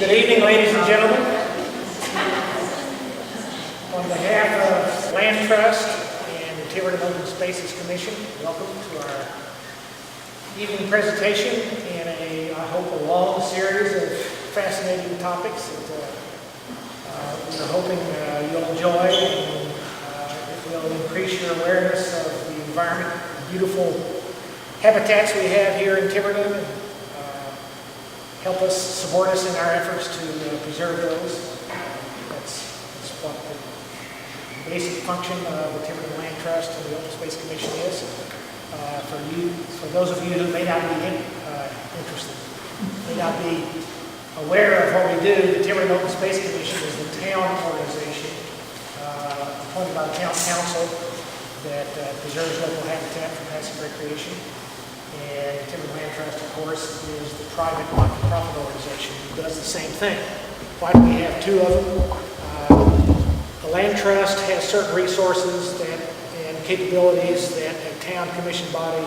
Good evening, ladies and gentlemen. On behalf of Land Trust and the Tiverton Open Spaces Commission, welcome to our evening presentation in I hope, a long series of fascinating topics that we're hoping you'll enjoy and it will increase your awareness of the environment, beautiful habitats we have here in Tiverton, and help us, support us in our efforts to preserve those. That's what the basic function of the Tiverton Land Trust and the Open Space Commission is. For those of you who may not be interested, may not be aware of what we do, the Tiverton Open Space Commission is the town organization appointed by the town council that preserves local habitat for passive recreation. And Tiverton Land Trust, of course, is the private not-for-profit organization who does the same thing. Why do we have two of them? The Land Trust has certain resources and capabilities that a town commission body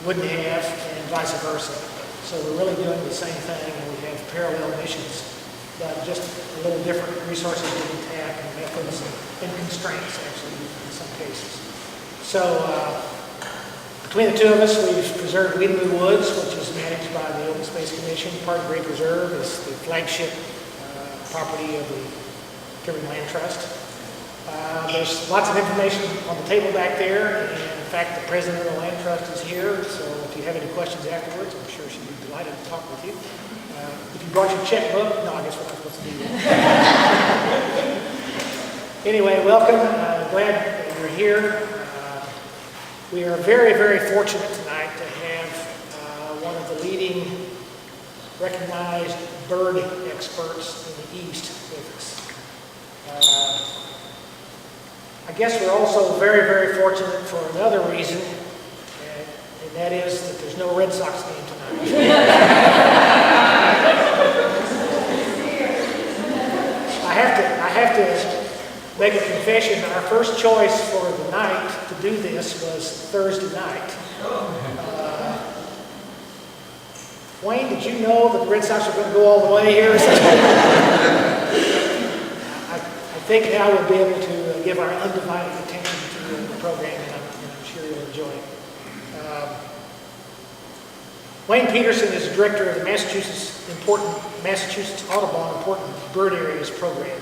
wouldn't have, and vice versa. So we're really doing the same thing, and we have parallel missions, but just a little different resources we can tap and methods and constraints, actually, in some cases. So between the two of us, we've preserved Weedomoo Woods, which is managed by the Open Space Commission. Part of Great Preserve is the flagship property of the Tiverton Land Trust. There's lots of information on the table back there, and in fact, the president of the Land Trust is here, so if you have any questions afterwards, I'm sure she'd be delighted to talk with you. If you brought your checkbook, no, I guess we're not supposed to do that. Anyway, welcome. Glad that you're here. We are very, very fortunate tonight to have one of the leading recognized bird experts in the East with us. I guess we're also very, very fortunate for another reason, and that is that there's no Red Sox game tonight. I have to make a confession. Our first choice for the night to do this was Thursday night. Wayne, did you know that the Red Sox are going to go all the way here? I think now we'll be able to give our undivided attention to the program, and I'm sure you'll enjoy it. Wayne Peterson is the director of the Massachusetts Audubon Important Bird Areas program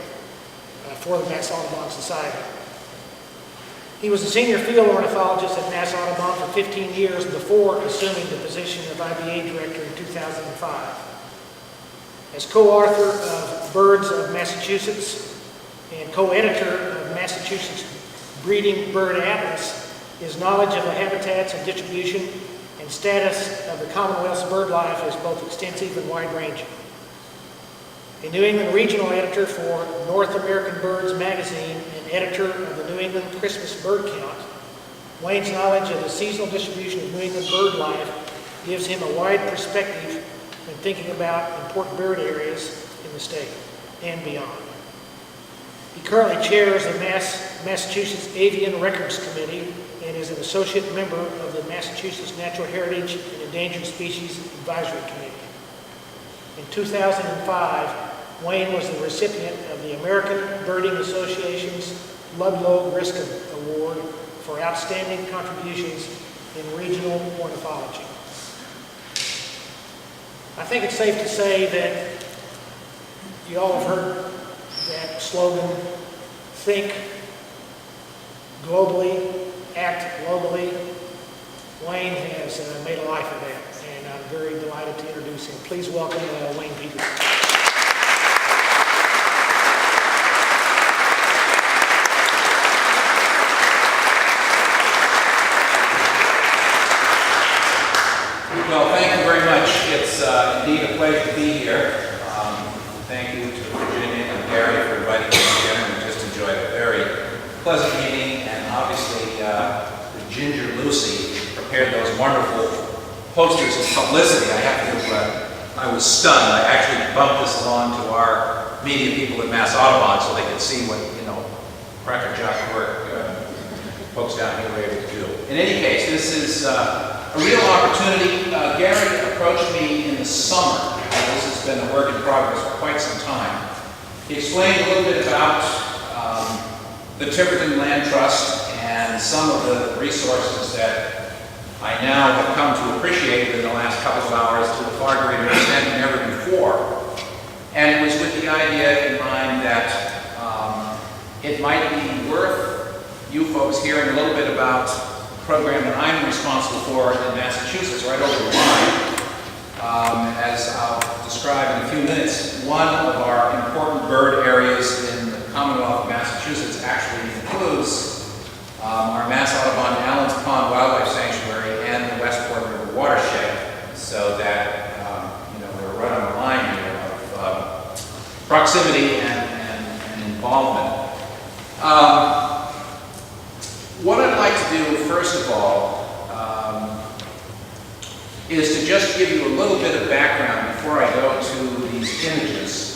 for the Mass Audubon Society. He was a senior field ornithologist at Mass Audubon for 15 years before assuming the position of IBA director in 2005. As co-author of Birds of Massachusetts and co-editor of Massachusetts Breeding Bird Atlas, his knowledge of the habitats and distribution and status of the Commonwealth's bird life is both extensive and wide-ranging. A New England regional editor for North American Birds magazine and editor of the New England Christmas Bird Count, Wayne's knowledge of the seasonal distribution of New England bird life gives him a wide perspective when thinking about important bird areas in the state and beyond. He currently chairs the Massachusetts Avian Records Committee and is an associate member of the Massachusetts Natural Heritage and Endangered Species Advisory Committee. In 2005, Wayne was the recipient of the American Birding Association's Ludlow Griscom Award for outstanding contributions in regional ornithology. I think it's safe to say that you all have heard that slogan, think globally, act globally. Wayne has made a life of that, and I'm very delighted to introduce him. Please welcome Wayne Peterson. Well, thank you very much. It's indeed a pleasure to be here. Thank you to Virginia and Gary for inviting me here. We just enjoyed a very pleasant meeting, and obviously Ginger Lucy prepared those wonderful posters of publicity. I was stunned. I actually bumped this along to our media people at Mass Audubon so they could see what, crackerjack work folks down here were able to do. In any case, this is a real opportunity. Gary approached me in the summer of this has been a work in progress for quite some time. He explained a little bit about the Tiverton Land Trust and some of the resources that I now have come to appreciate in the last couple of hours to a far greater extent than ever before. And it was with the idea in mind that it might be worth you folks hearing a little bit about the program that I'm responsible for in Massachusetts, right over the line. As I'll describe in a few minutes, one of our important bird areas in the Commonwealth of Massachusetts actually includes our Mass Audubon Allen's Pond Wildlife Sanctuary and the Westport River watershed, so that we're right on the line here of proximity and involvement. What I'd like to do, first of all, is to just give you a little bit of background before I go to these images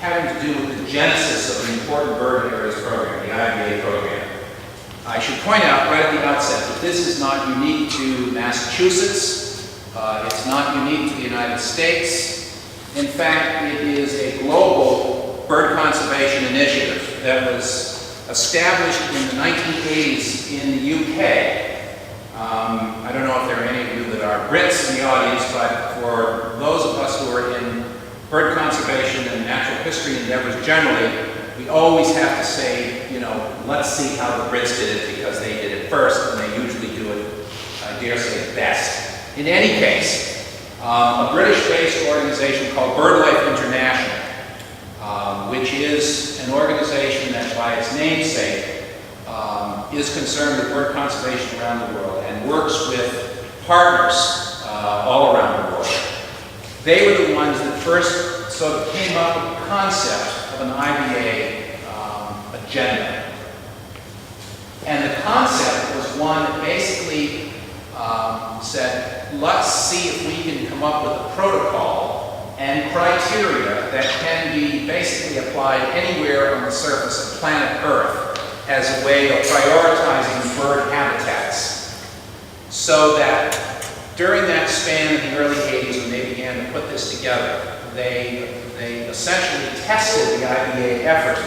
having to do with the genesis of the Important Bird Areas program, the IBA program. I should point out right at the outset that this is not unique to Massachusetts. It's not unique to the United States. In fact, it is a global bird conservation initiative that was established in the 1980s in the UK. I don't know if there are any of you that are Brits in the audience, but for those of us who are in bird conservation and natural history endeavors generally, we always have to say, let's see how the Brits did it because they did it first, and they usually do it, I dare say, best. In any case, a British-based organization called BirdLife International, which is an organization that, by its namesake, is concerned with bird conservation around the world and works with partners all around the world. They were the ones that first sort of came up with the concept of an IBA agenda. And the concept was one that basically said, let's see if we can come up with a protocol and criteria that can be basically applied anywhere on the surface of planet Earth as a way of prioritizing bird habitats. So that during that span in the early 80s when they began to put this together, they essentially tested the IBA effort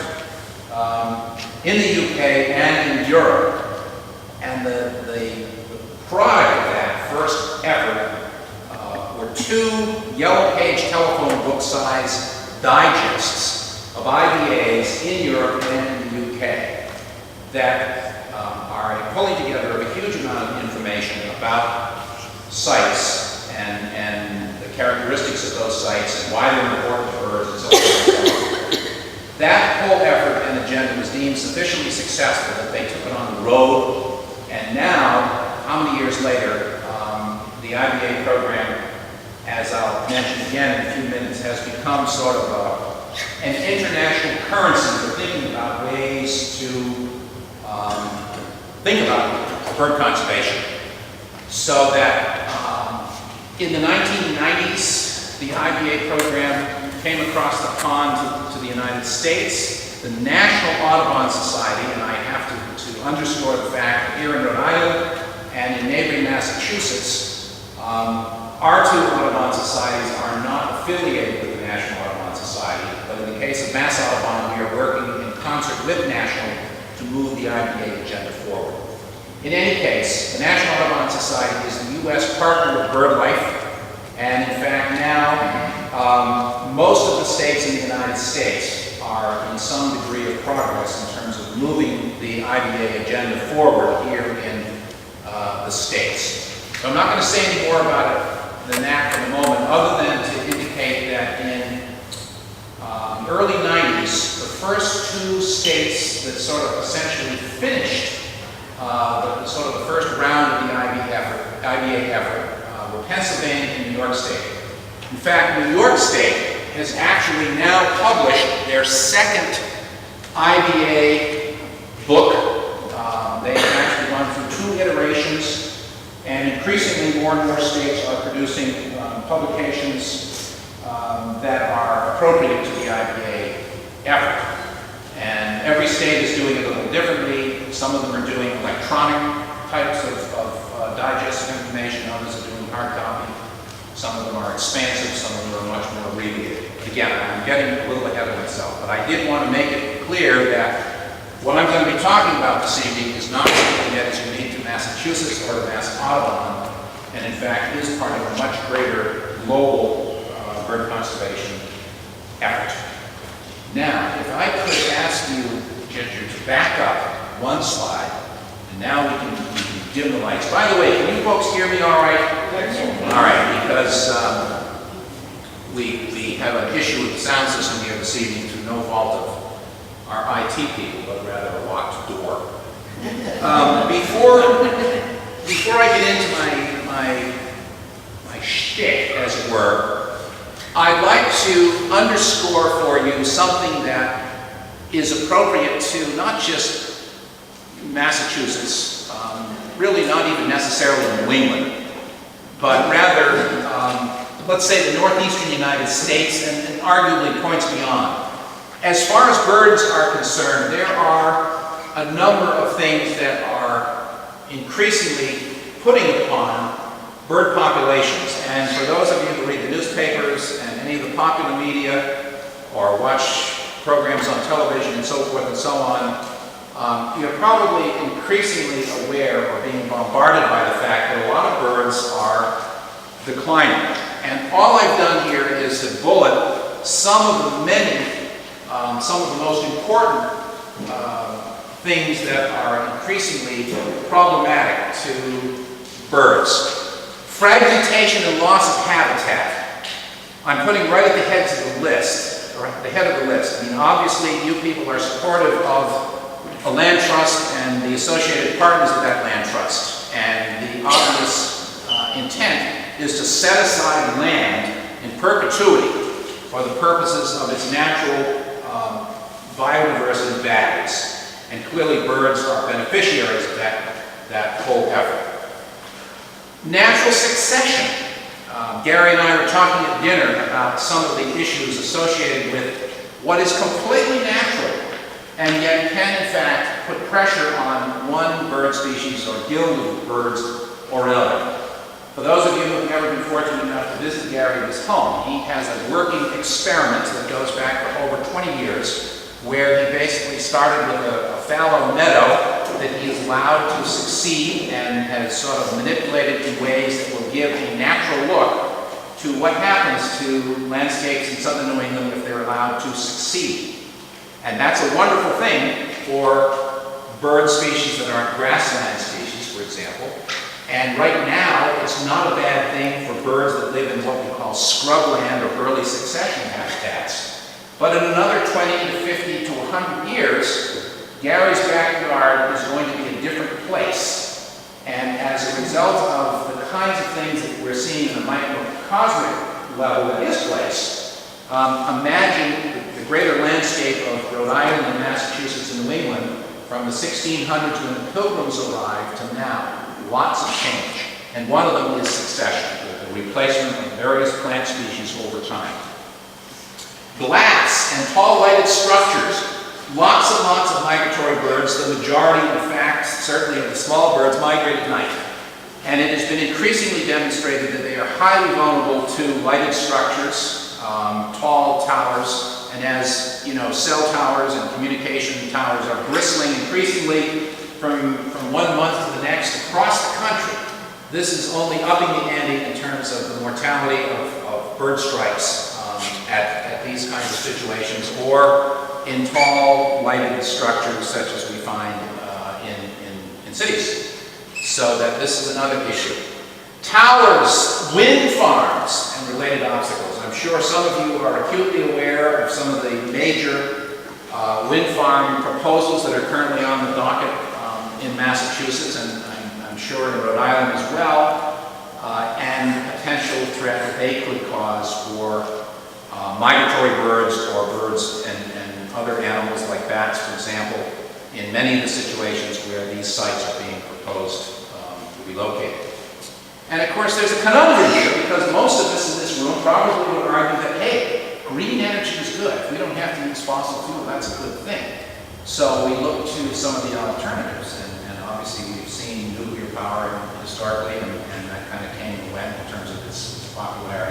in the UK and in Europe. And the product of that first effort were two yellow page telephone book size digests of IBAs in Europe and in the UK that are pulling together a huge amount of information about sites and the characteristics of those sites and why they're important to birds and so forth. That whole effort and agenda was deemed sufficiently successful that they took it on the road, and now, how many years later, the IBA program, as I'll mention again in a few minutes, has become sort of an international currency for thinking about ways to think about bird conservation. So that in the 1990s, the IBA program came across the pond to the United States. The National Audubon Society, and I have to underscore the fact that here in Rhode Island and in neighboring Massachusetts, our two Audubon societies are not affiliated with the National Audubon Society, but in the case of Mass Audubon, we are working in concert with National to move the IBA agenda forward. In any case, the National Audubon Society is the U.S. partner with BirdLife, and in fact now, most of the states in the United States are in some degree of progress in terms of moving the IBA agenda forward here in the states. So I'm not going to say any more about it than that for the moment, other than to indicate that in the early 90s, the first two states that sort of essentially finished the first round of the IBA effort were Pennsylvania and New York State. In fact, New York State has actually now published their second IBA book. They have actually gone through 2 iterations, and increasingly more and more states are producing publications that are appropriate to the IBA effort. And every state is doing it a little differently. Some of them are doing electronic types of digests of information, others are doing hard copy. Some of them are expansive, some of them are much more abbreviated. Again, I'm getting a little ahead of myself, but I did want to make it clear that what I'm going to be talking about this evening is not something that is unique to Massachusetts or to Mass Audubon, and in fact is part of a much greater global bird conservation effort. Now, if I could ask you, Ginger, to back up one slide, and now we can dim the lights. By the way, can you folks hear me all right? All right, because we have an issue with the sound system here this evening through no fault of our IT people, but rather a locked door. Before I get into my shtick, as it were, I'd like to underscore for you something that is appropriate to not just Massachusetts, really not even necessarily New England, but rather, let's say the northeastern United States and arguably points beyond. As far as birds are concerned, there are a number of things that are increasingly putting upon bird populations. And for those of you who read the newspapers and any of the popular media or watch programs on television and so forth and so on, you're probably increasingly aware or being bombarded by the fact that a lot of birds are declining. And all I've done here is to bullet some of the many, some of the most important things that are increasingly problematic to birds. Fragmentation and loss of habitat. I'm putting right at the head of the list, or at the head of the list. I mean, obviously, you people are supportive of a land trust and the associated partners of that land trust. And the obvious intent is to set aside land in perpetuity for the purposes of its natural biodiversity values. And clearly birds are beneficiaries of that whole effort. Natural succession. Gary and I were talking at dinner about some of the issues associated with what is completely natural and yet can in fact put pressure on one bird species or guild of birds or another. For those of you who have never been fortunate enough to visit Gary at his home, he has a working experiment that goes back for over 20 years where he basically started with a fallow meadow that he is allowed to succeed and has sort of manipulated in ways that will give a natural look to what happens to landscapes in southern New England if they're allowed to succeed. And that's a wonderful thing for bird species that aren't grassland species, for example. And right now, it's not a bad thing for birds that live in what we call scrubland or early succession habitats. But in another 20 to 50 to 100 years, Gary's backyard is going to be a different place. And as a result of the kinds of things that we're seeing in the microcosmic level at his place, imagine the greater landscape of Rhode Island and Massachusetts and New England from the 1600s when the Pilgrims arrived to now. Lots of change. And one of them is succession, the replacement of various plant species over time. Glass and tall lighted structures. Lots and lots of migratory birds. The majority, in fact, certainly of the small birds, migrate at night. And it has been increasingly demonstrated that they are highly vulnerable to lighted structures, tall towers, and as you know, cell towers and communication towers are bristling increasingly from 1 month to the next across the country. This is only upping the ante in terms of the mortality of bird strikes at these kinds of situations, or in tall lighted structures such as we find in cities. So that this is another issue. Towers, wind farms, and related obstacles. I'm sure some of you are acutely aware of some of the major wind farm proposals that are currently on the docket in Massachusetts, and I'm sure in Rhode Island as well, and the potential threat that they could cause for migratory birds or birds and other animals like bats, for example, in many of the situations where these sites are being proposed to be located. And of course, there's a conundrum here because most of us in this room probably would argue that, hey, green energy is good. If we don't have to use fossil fuel, that's a good thing. So we look to some of the alternatives, and obviously we've seen nuclear power historically, and that kind of came and went in terms of its popularity.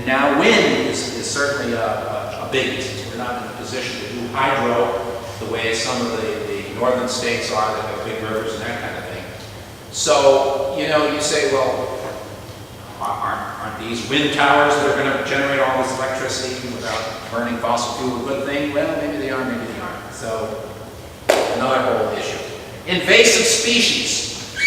now wind is certainly a biggie, since we're not in a position to do hydro the way some of the northern states are that have big rivers and that kind of thing. So, you know, you say, well, aren't these wind towers that are going to generate all this electricity without burning fossil fuel a good thing? Well, maybe they are, maybe they aren't. So, another whole issue. Invasive species.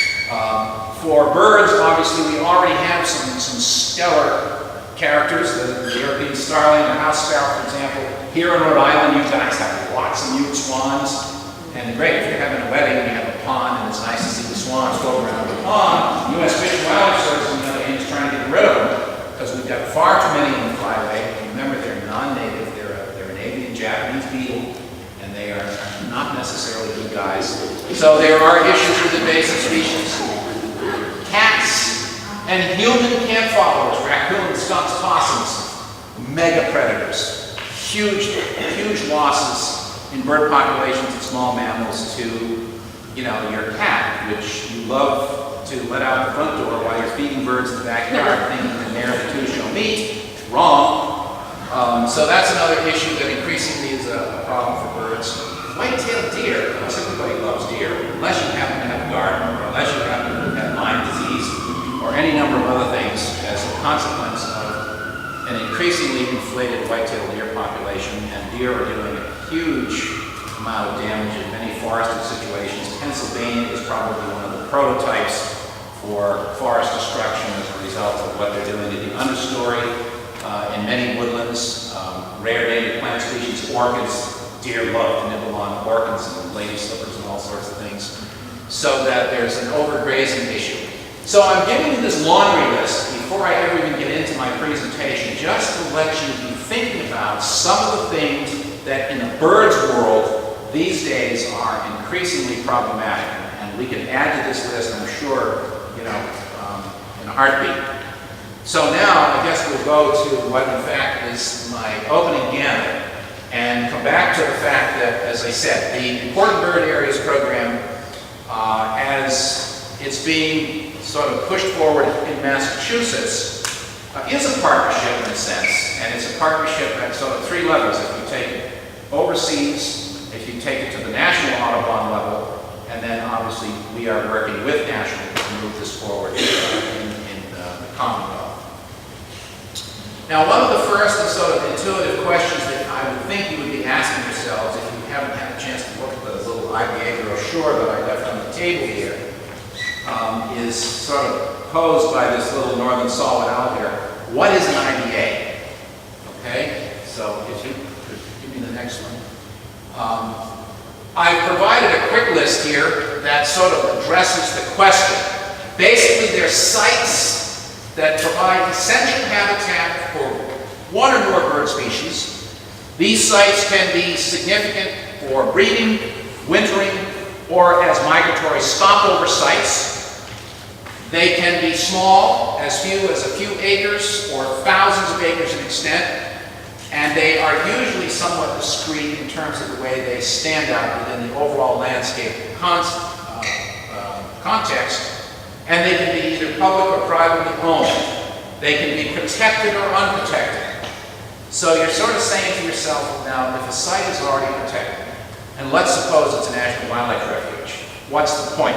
For birds, obviously, we already have some stellar characters, the European starling, the house sparrow, for example. Here in Rhode Island, you guys have lots of mute swans. And great, if you're having a wedding and you have a pond and it's nice to see the swans float around the pond, the U.S. Fish and Wildlife Service, on the other hand, is trying to get rid of them because we've got far too many in the flyway. And remember, they're non-native, they're an avian Japanese beetle, and they are not necessarily good guys. So there are issues with invasive species. Cats and human camp followers, raccoons, skunks, possums, mega predators, huge losses in bird populations of small mammals to, you know, your cat, which you love to let out the front door while you're feeding birds in the backyard, thinking that there the two shall meet. Wrong. So that's another issue that increasingly is a problem for birds. White-tailed deer, everybody loves deer, unless you happen to have a garden, or unless you happen to have Lyme disease, or any number of other things as a consequence of an increasingly inflated white-tailed deer population, and deer are doing a huge amount of damage in many forested situations. Pennsylvania is probably one of the prototypes for forest destruction as a result of what they're doing to the understory in many woodlands, rare native plant species, orchids. Deer love to nibble on orchids and lady slippers and all sorts of things, so that there's an overgrazing issue. So I'm giving you this laundry list before I ever even get into my presentation, just to let you be thinking about some of the things that in the bird's world these days are increasingly problematic. And we can add to this list, I'm sure, you know, in a heartbeat. So now I guess we'll go to what in fact is my opening gambit and come back to the fact that, as I said, the Important Bird Areas program, as it's being sort of pushed forward in Massachusetts, is a partnership in a sense, and it's a partnership at sort of three levels. If you take it overseas, if you take it to the national Audubon level, and then obviously we are working with national to move this forward in the Commonwealth. Now, one of the first and sort of intuitive questions that I would think you would be asking yourselves if you haven't had a chance to look at the little IBA brochure that I left on the table here, is sort of posed by this little northern solid out here. What is an IBA? Okay, so if you could give me the next one. I've provided a quick list here that sort of addresses the question. Basically, they're sites that provide essential habitat for one or more bird species. These sites can be significant for breeding, wintering, or as migratory stopover sites. They can be small, as few as a few acres or thousands of acres in extent, and they are usually somewhat discrete in terms of the way they stand out within the overall landscape context, and they can be either public or privately owned. They can be protected or unprotected. So you're sort of saying to yourself, now, if a site is already protected, and let's suppose it's a national wildlife refuge, what's the point?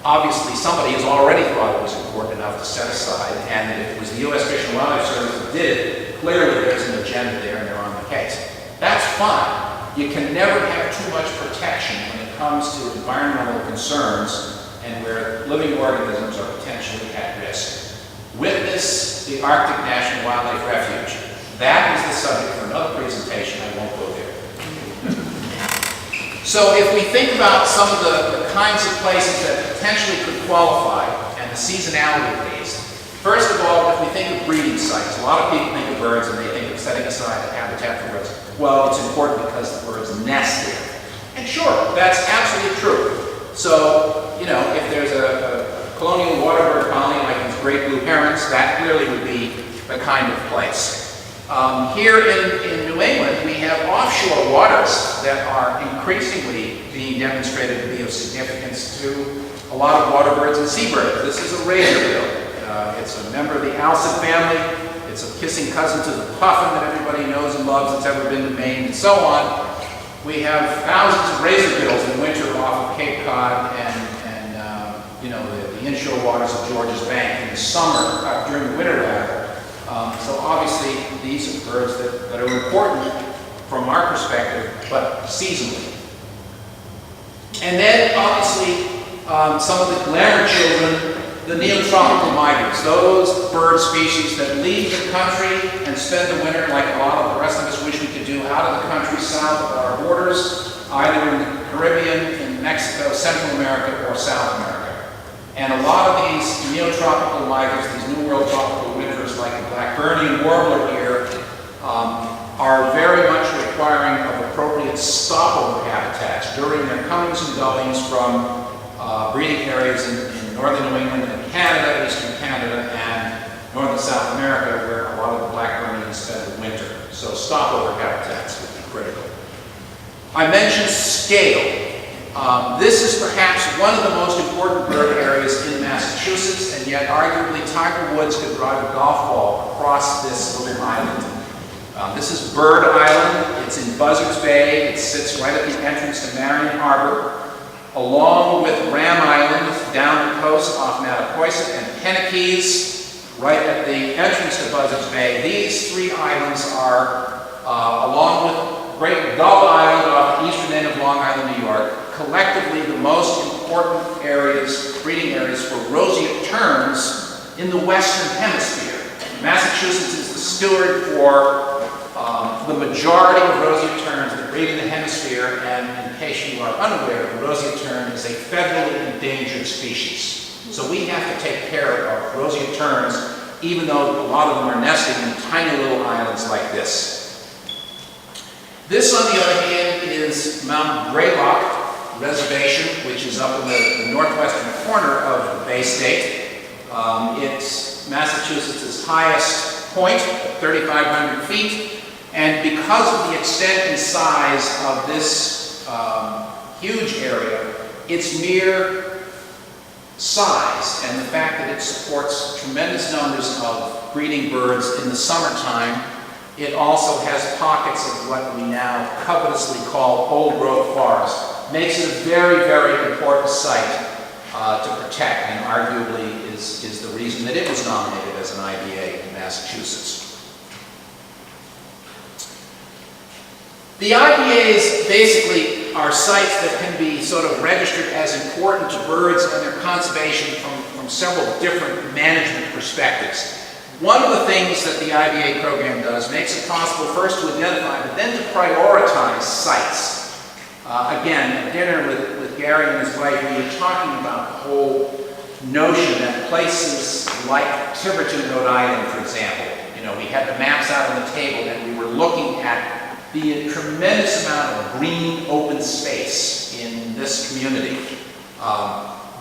Obviously, somebody has already thought it was important enough to set aside, and if it was the U.S. Fish and Wildlife Service that did it, clearly there's an agenda there and they're on the case. That's fine. You can never have too much protection when it comes to environmental concerns and where living organisms are potentially at risk. Witness the Arctic National Wildlife Refuge. That is the subject for another presentation. I won't go there. So if we think about some of the kinds of places that potentially could qualify and the seasonality of these, first of all, if we think of breeding sites, a lot of people think of birds and they think of setting aside a habitat for birds. Well, it's important because the birds nest there. And sure, that's absolutely true. So, you know, if there's a colonial waterbird colony like these great blue herons, that clearly would be the kind of place. Here in New England, we have offshore waters that are increasingly being demonstrated to be of significance to a lot of waterbirds and seabirds. This is a razorbill. It's a member of the alcid family. It's It's a kissing cousin to the puffin that everybody knows and loves that's ever been to Maine, and so on. We have thousands of razorbills in winter off of Cape Cod and the inshore waters of Georges Bank in the summer, during the winter rather. So obviously these are birds that are important from our perspective, but seasonally. And then obviously some of the glamour children, the neotropical migrants, those bird species that leave the country and spend the winter, like a lot of the rest of us wish we could do, out of the country south of our borders, either in the Caribbean, in Mexico, Central America, or South America. And a lot of these neotropical migrants, these New World tropical winters, like the Blackburnian warbler here, are very much requiring of appropriate stopover habitats during their comings and goings from breeding areas in northern New England and Canada, eastern Canada, and north and South America, where a lot of the Blackburnians spend the winter. So stopover habitats would be critical. I mentioned scale. This is perhaps one of the most important bird areas in Massachusetts, and yet arguably Tiger Woods could drive a golf ball across this little island. This is Bird Island. It's in Buzzards Bay. It sits right at the entrance to Marion Harbor, along with Ram Island down the coast off Mattapoisett, and Penakees right at the entrance to Buzzards Bay. These three islands are, along with Great Gull Island off the eastern end of Long Island, New York, collectively the most important areas, breeding areas for roseate terns in the Western Hemisphere. Massachusetts is the steward for the majority of roseate terns that breed in the hemisphere, and in case you are unaware, the roseate tern is a federally endangered species. So we have to take care of roseate terns, even though a lot of them are nesting in tiny little islands like this. This, on the other hand, is Mount Greylock Reservation, which is up in the northwestern corner of the Bay State. It's Massachusetts' highest point, 3,500 feet. And because of the extent and size of this huge area, its mere size and the fact that it supports tremendous numbers of breeding birds in the summertime, it also has pockets of what we now covetously call old-growth forest. Makes it a very, very important site to protect, and arguably is the reason that it was nominated as an IBA in Massachusetts. The IBAs basically are sites that can be sort of registered as important to birds and their conservation from several different management perspectives. One of the things that the IBA program does makes it possible first to identify, but then to prioritize sites. Again, at dinner with Gary and his wife, we were talking about the whole notion that places like Tiverton, Rhode Island, for example, we had the maps out on the table and we were looking at the tremendous amount of green open space in this community.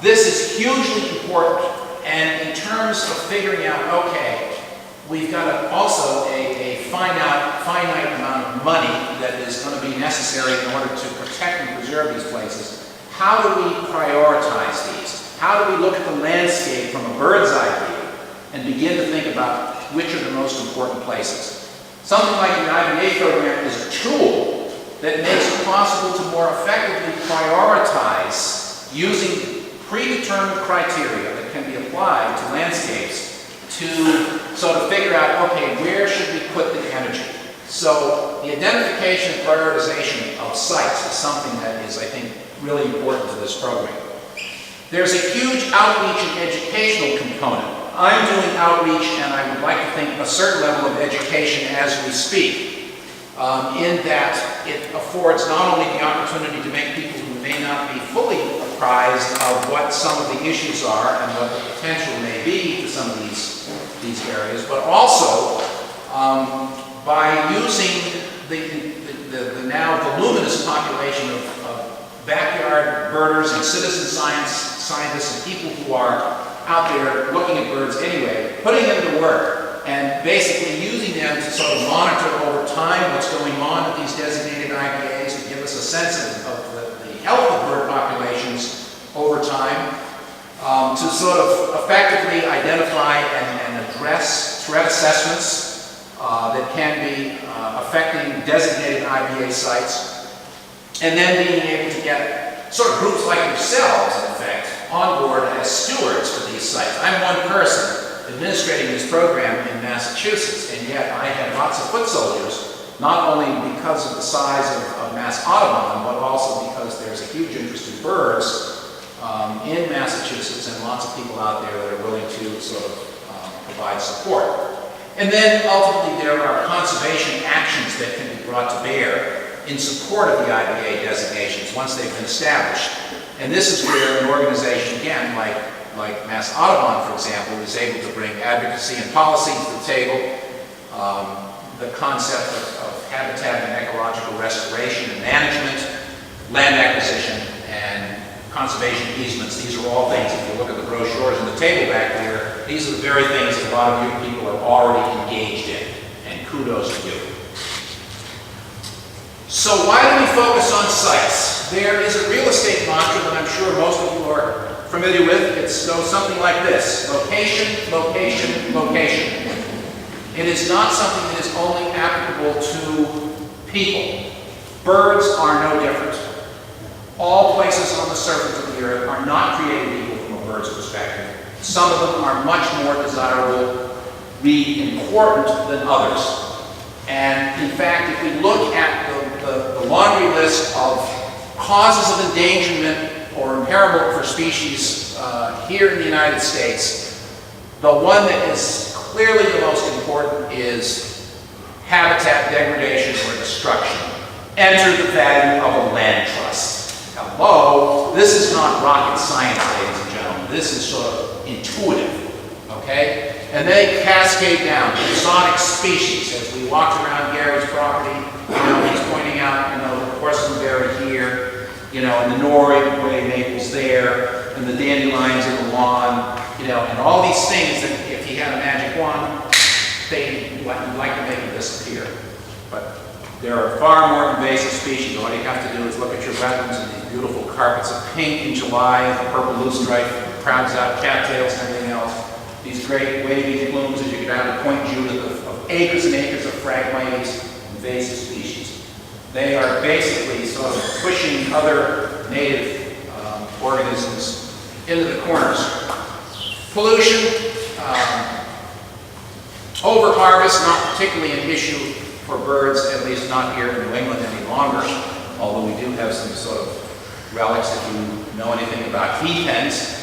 This is hugely important, and in terms of figuring out, okay, we've got also a finite amount of money that is going to be necessary in order to protect and preserve these places. How do we prioritize these? How do we look at the landscape from a bird's eye view and begin to think about which are the most important places? Something like the IBA program is a tool that makes it possible to more effectively prioritize using predetermined criteria that can be applied to landscapes to sort of figure out, okay, where should we put the energy? So the identification and prioritization of sites is something that is, I think, really important to this program. There's a huge outreach and educational component. I'm doing outreach, and I would like to think a certain level of education as we speak, in that it affords not only the opportunity to make people who may not be fully apprised of what some of the issues are and what the potential may be to some of these areas, but also by using the now voluminous population of backyard birders and citizen scientists and people who are out there looking at birds anyway, putting them to work and basically using them to sort of monitor over time what's going on with these designated IBAs to give us a sense of the health of bird populations over time, to sort of effectively identify and address threats assessments that can be affecting designated IBA sites, and then being able to get sort of groups like yourselves, in effect, on board as stewards for these sites. I'm one person administrating this program in Massachusetts, and yet I have lots of foot soldiers, not only because of the size of Mass Audubon, but also because there's a huge interest in birds in Massachusetts, and lots of people out there that are willing to sort of provide support. And then ultimately there are conservation actions that can be brought to bear in support of the IBA designations once they've been established. And this is where an organization, again, like Mass Audubon, for example, is able to bring advocacy and policy to the table, the concept of habitat and ecological restoration and management, land acquisition, and conservation easements. These are all things, if you look at the brochures and the table back there, these are the very things that a lot of you people are already engaged in, and kudos to you. So why do we focus on sites? There is a real estate mantra that I'm sure most of you are familiar with. It goes something like this: location, location, location. It is not something that is only applicable to people. Birds are no different. All places on the surface of the earth are not created equal from a bird's perspective. Some of them are much more desirably important than others. And in fact, if we look at the laundry list of causes of endangerment or impairment for species here in the United States, the one that is clearly the most important is habitat degradation or destruction. Enter the value of a land trust. Hello, this is not rocket science, ladies and gentlemen. This is sort of intuitive, okay? And they cascade down exotic species. As we walked around Gary's property, he's pointing out, the borsonberry here, and the Norway maples there, and the dandelions in the lawn, and all these things that if he had a magic wand, they'd like to make them disappear. But there are far more invasive species. All you have to do is look at your wetlands and these beautiful carpets of pink in July, the purple loosestrife, crowds out cattails and everything else. These great wavy plumes as you get down to Point Judith of acres and acres of Phragmites, invasive species. They are basically sort of pushing other native organisms into the corners. Pollution, over-harvest, not particularly an issue for birds, at least not here in New England any longer, although we do have some sort of relics. If you know anything about heath hens,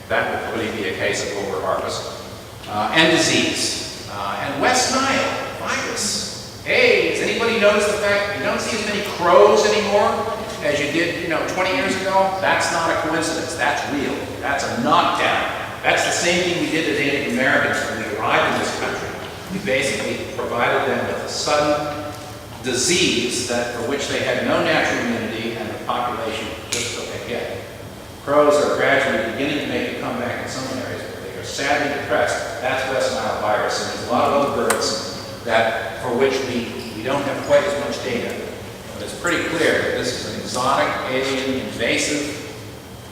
that would really be a case of over-harvest. And disease. And West Nile virus. Hey, does anybody notice the fact you don't see as many crows anymore as you did, 20 years ago? That's not a coincidence. That's real. That's a knockdown. That's the same thing we did to Native Americans when we arrived in this country. We basically provided them with a sudden disease for which they had no natural immunity, and the population just took a hit. Crows are gradually beginning to make a comeback in some areas, but they are sadly depressed. That's West Nile virus, and there's a lot of other birds for which we don't have quite as much data. But it's pretty clear that this is an exotic, alien, invasive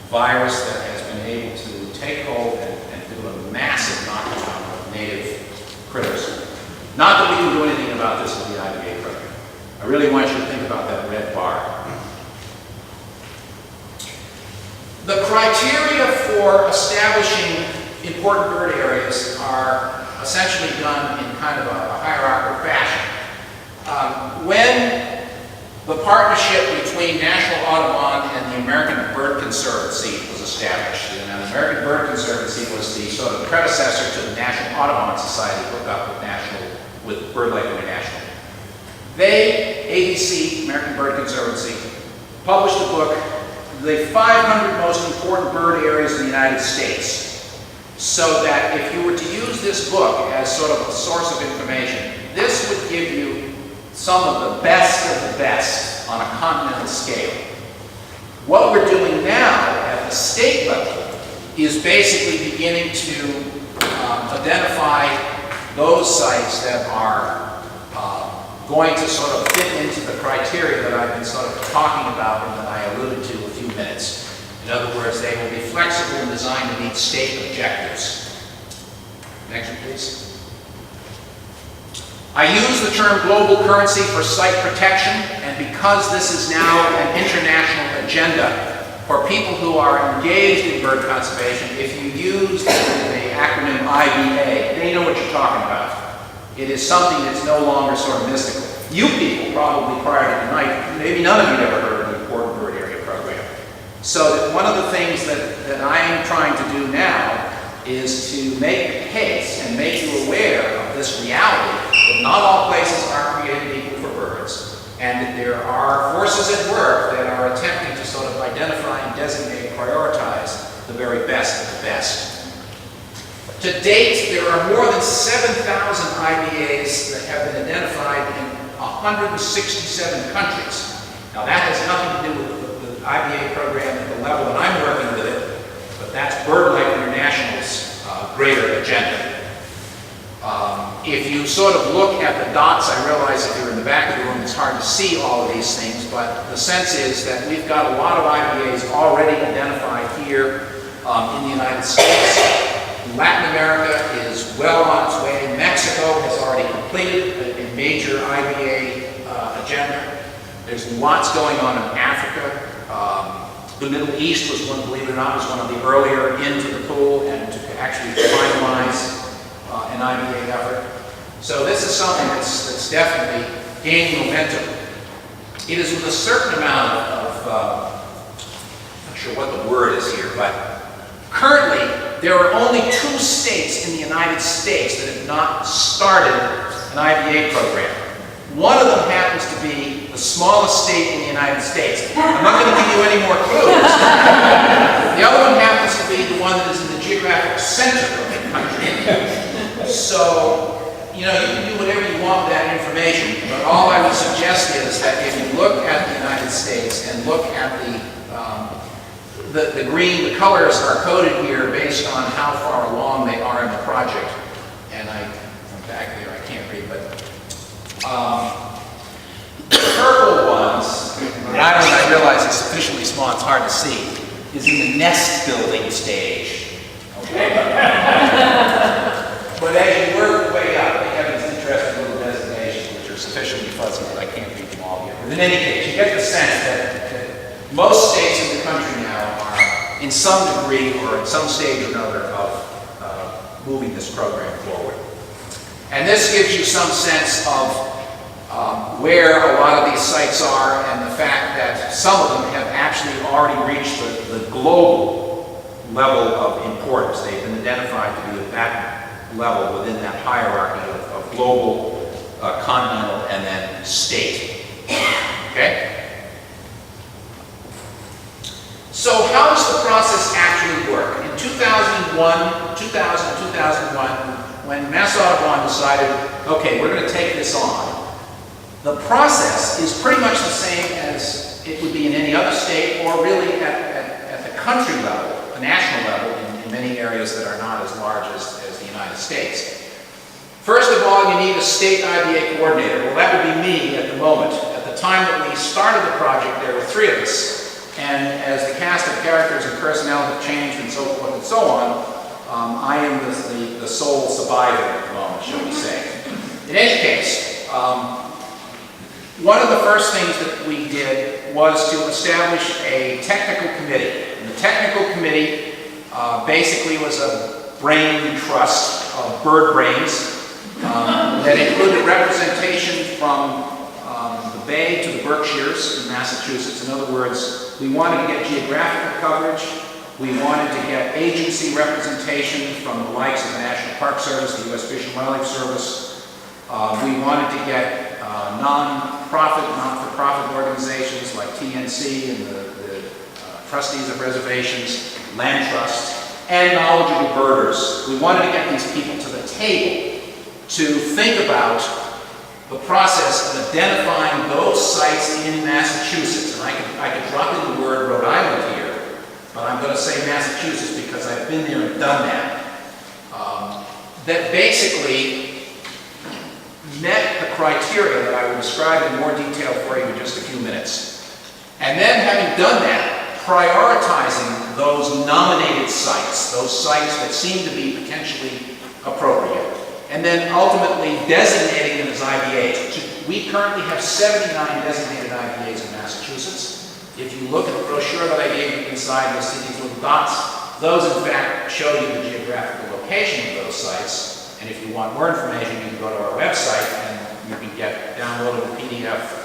virus that has been able to take hold and do a massive knockdown of native critters. Not that we can do anything about this with the IBA program. I really want you to think about that red bar. The criteria for establishing important bird areas are essentially done in kind of a hierarchical fashion. When the partnership between National Audubon and the American Bird Conservancy was established, and the American Bird Conservancy was the sort of predecessor to the National Audubon Society hooked up with BirdLife International. They, ABC, American Bird Conservancy, published a book, The 500 Most Important Bird Areas in the United States, so that if you were to use this book as sort of a source of information, this would give you some of the best on a continental scale. What we're doing now at the state level is basically beginning to identify those sites that are going to sort of fit into the criteria that I've been sort of talking about and that I alluded to a few minutes. In other words, they will be flexible and designed to meet state objectives. Next one, please. I use the term global currency for site protection, and because this is now an international agenda for people who are engaged in bird conservation, if you use the acronym IBA, they know what you're talking about. It is something that's no longer sort of mystical. You people probably prior to tonight, maybe none of you ever heard of the Important Bird Area Program. So that one of the things that I am trying to do now is to make a case and make you aware of this reality that not all places are created equal for birds, and that there are forces at work that are attempting to sort of identify and designate, prioritize the very best of the best. To date, there are more than 7,000 IBAs that have been identified in 167 countries. Now that has nothing to do with the IBA program at the level that I'm working with it, but that's BirdLife International's greater agenda. If you sort of look at the dots, I realize if you're in the back of the room, it's hard to see all of these things, but the sense is that we've got a lot of IBAs already identified here in the United States. Latin America is well on its way. Mexico has already completed a major IBA agenda. There's lots going on in Africa. The Middle East was one, believe it or not, was one of the earlier into the pool and to actually finalize an IBA effort. So this is something that's definitely gaining momentum. It is with a certain amount of I'm not sure what the word is here, but currently there are only 2 states in the United States that have not started an IBA program. One of them happens to be the smallest state in the United States. I'm not going to give you any more clues. The other one happens to be the one that is in the geographic center of the country. So, you know, you can do whatever you want with that information, but all I would suggest is that if you look at the United States and look at the green, the colors are coded here based on how far along they are in the project. And from back there, I can't read, but the purple ones, I realize it's sufficiently small, it's hard to see, is in the nest building stage. Okay? But as you work your way up, they have these interesting little designations which are sufficiently fuzzy that I can't read them all here. But in any case, you get the sense that most states in the country now are in some degree or in some stage or another of moving this program forward. And this gives you some sense of where a lot of these sites are and the fact that some of them have actually already reached the global level of importance. They've been identified to be at that level within that hierarchy of global, continental, and then state. Okay? So how does the process actually work? In 2001, when Mass Audubon decided, okay, we're going to take this on, the process is pretty much the same as it would be in any other state or really at the country level, the national level, in many areas that are not as large as the United States. First of all, you need a state IBA coordinator. Well, that would be me at the moment. At the time that we started the project, there were 3 of us. And as the cast of characters and personnel have changed and so forth and so on, I am the sole survivor at the moment, shall we say. In any case, one of the first things that we did was to establish a technical committee. And the technical committee basically was a brain trust of bird brains that included representation from the Bay to the Berkshires in Massachusetts. In other words, we wanted to get geographical coverage. We wanted to get agency representation from the likes of the National Park Service, the U.S. Fish and Wildlife Service. We wanted to get non-profit, not-for-profit organizations like TNC and the trustees of reservations, land trusts, and knowledgeable birders. We wanted to get these people to the table to think about the process of identifying those sites in Massachusetts. And I could drop in the word Rhode Island here, but I'm going to say Massachusetts because I've been there and done that. That basically met the criteria that I will describe in more detail for you in just a few minutes. And then having done that, prioritizing those nominated sites, those sites that seem to be potentially appropriate. and then ultimately designating them as IBAs. We currently have 79 designated IBAs in Massachusetts. If you look at the brochure that I gave you inside, you'll see these little dots. Those, in fact, show you the geographical location of those sites. And if you want more information, you can go to our website and you can get downloadable PDF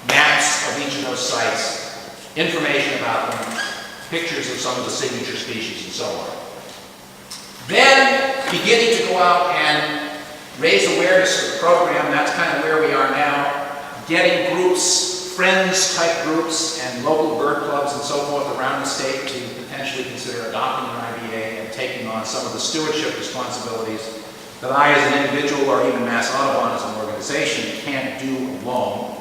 maps of each of those sites, information about them, pictures of some of the signature species, and so on. Then, beginning to go out and raise awareness of the program, that's kind of where we are now, getting groups, friends-type groups, and local bird clubs and so forth around the state to potentially consider adopting an IBA and taking on some of the stewardship responsibilities that I, as an individual, or even Mass Audubon as an organization, can't do alone.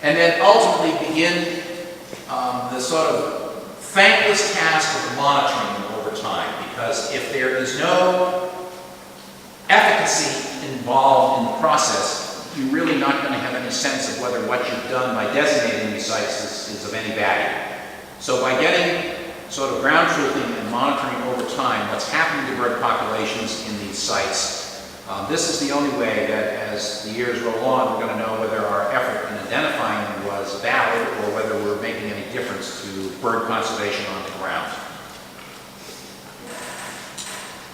And then ultimately begin the sort of thankless task of monitoring them over time, because if there is no efficacy involved in the process, you're really not going to have any sense of whether what you've done by designating these sites is of any value. So by getting sort of ground truthing and monitoring over time what's happening to bird populations in these sites, this is the only way that as the years roll on, we're going to know whether our effort in identifying them was valid or whether we're making any difference to bird conservation on the ground.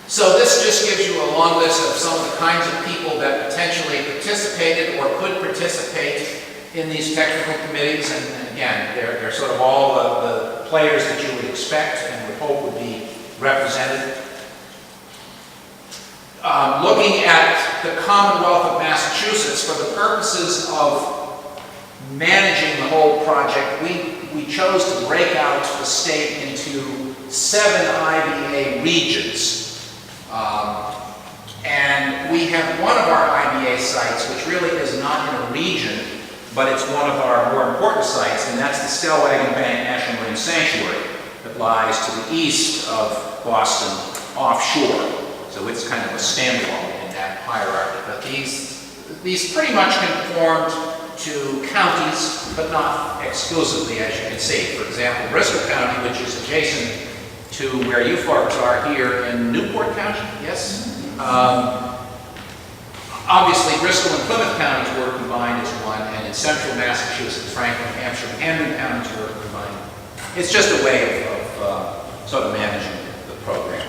So this just gives you a long list of some of the kinds of people that potentially participated or could participate in these technical committees. And again, they're sort of all the players that you would expect and would hope would be represented. Looking at the Commonwealth of Massachusetts, for the purposes of managing the whole project, we chose to break out the state into 7 IBA regions. And we have one of our IBA sites, which really is not in a region, but it's one of our more important sites, and that's the Stellwagen Bank National Marine Sanctuary that lies to the east of Boston offshore. So it's kind of a standalone in that hierarchy. But these pretty much conformed to counties, but not exclusively, as you can see. For example, Bristol County, which is adjacent to where you folks are here in Newport County, yes? Obviously, Bristol and Plymouth counties were combined as one, and in central Massachusetts, Franklin, Hampshire, and Camden counties were combined. It's just a way of sort of managing the program.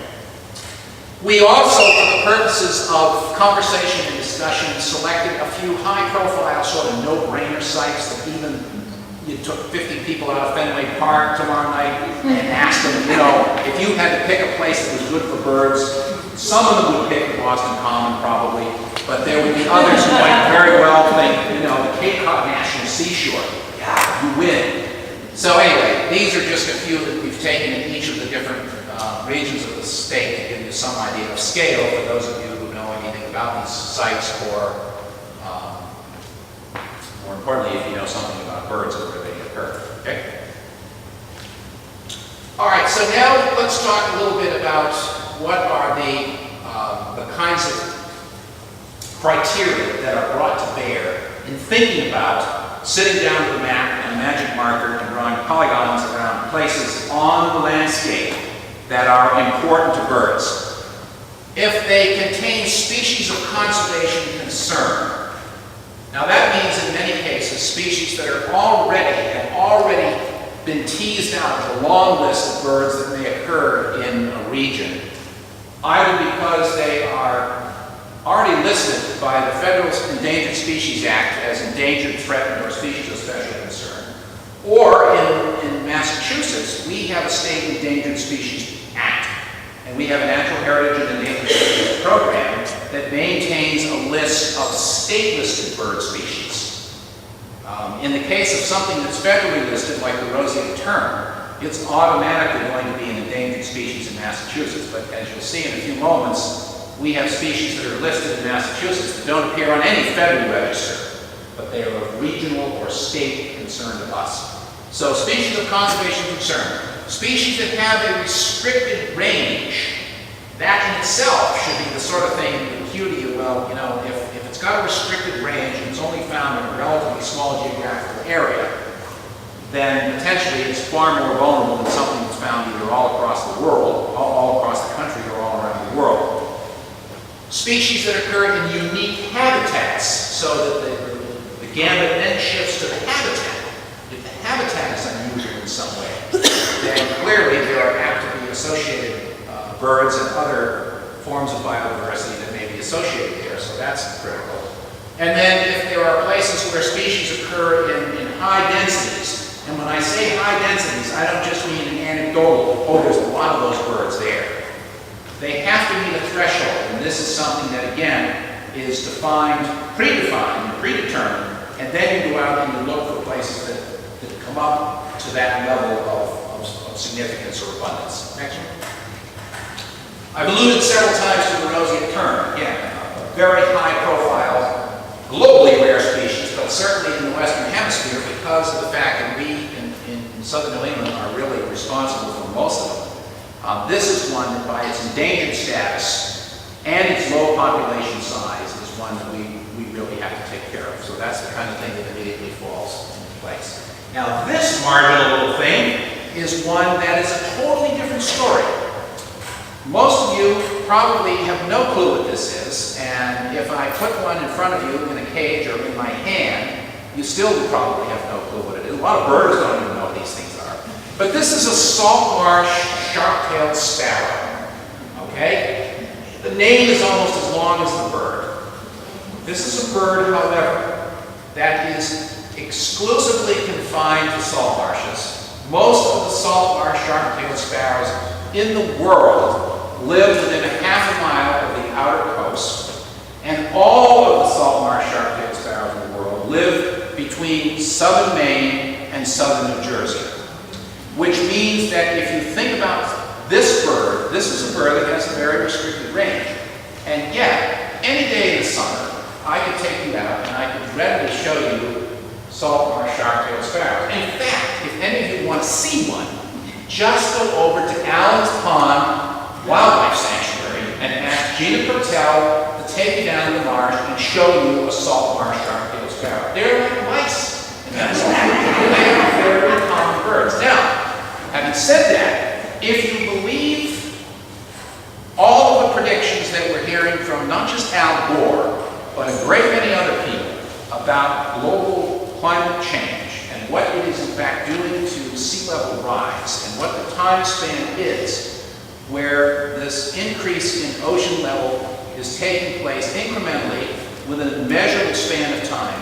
We also, for the purposes of conversation and discussion, selected a few high-profile sort of no-brainer sites that even you took 50 people out of Fenway Park tomorrow night and asked them, you know, if you had to pick a place that was good for birds, some of them would pick the Boston Common probably, but there would be others who might very well think, you know, the Cape Cod National Seashore. Yeah, you win. So anyway, these are just a few that we've taken in each of the different regions of the state to give you some idea of scale for those of you who know anything about these sites, or more importantly, if you know something about birds and where they occur. Okay? All right, so now let's talk a little bit about what are the kinds of criteria that are brought to bear in thinking about sitting down with a map and a magic marker and drawing polygons around places on the landscape that are important to birds. If they contain species of conservation concern, now that means in many cases species that are have already been teased out of a long list of birds that may occur in a region, either because they are already listed by the Federal Endangered Species Act as endangered, threatened, or species of special concern, or in Massachusetts, we have a state endangered species act, and we have a natural heritage and endangered species program that maintains a list of state-listed bird species. In the case of something that's federally listed, like the roseate tern, it's automatically going to be an endangered species in Massachusetts. But as you'll see in a few moments, we have species that are listed in Massachusetts that don't appear on any federal register, but they are of regional or state concern to us. So species of conservation concern, species that have a restricted range, that in itself should be the sort of thing that would cue to you, well, you know, if it's got a restricted range and it's only found in a relatively small geographical area, then potentially it's far more vulnerable than something that's found either all across the world, all across the country, or all around the world. species that occur in unique habitats, so that the gambit then shifts to the habitat. If the habitat is unusual in some way, then clearly there are apt to be associated birds and other forms of biodiversity that may be associated there, so that's critical. And then if there are places where species occur in high densities, and when I say high densities, I don't just mean an anecdotal, oh, there's a lot of those birds there. They have to meet a threshold, and this is something that, again, is defined, predefined, predetermined, and then you go out and you look for places that come up to that level of significance or abundance. Next one. I've alluded several times to the roseate tern. Again, a very high profile, globally rare species, but certainly in the Western Hemisphere because of the fact that we in southern New England are really responsible for most of them. This is one that by its endangered status and its low population size is one that we really have to take care of. So that's the kind of thing that immediately falls into place. Now this marginal little thing is one that is a totally different story. Most of you probably have no clue what this is, and if I put one in front of you in a cage or in my hand, you still would probably have no clue what it is. A lot of birds don't even know what these things are. But this is a salt marsh sharp-tailed sparrow, okay? The name is almost as long as the bird. This is a bird, however, that is exclusively confined to salt marshes. Most of the salt marsh sharp-tailed sparrows in the world live within a half a mile of the outer coast, and all of the salt marsh sharp-tailed sparrows in the world live between southern Maine and southern New Jersey. Which means that if you think about this bird, this is a bird that has a very restricted range. And yet, any day in the summer, I could take you out and I could readily show you salt marsh sharp-tailed sparrows. In fact, if any of you want to see one, just go over to Allen's Pond Wildlife Sanctuary and ask Gina Pertel to take you down to the marsh and show you a salt marsh sharp-tailed sparrow. They're like mice. And that's they are very common birds. Now, having said that, if you believe all of the predictions that we're hearing from not just Al Gore, but a great many other people about global climate change and what it is in fact doing to sea level rise and what the time span is where this increase in ocean level is taking place incrementally within a measurable span of time,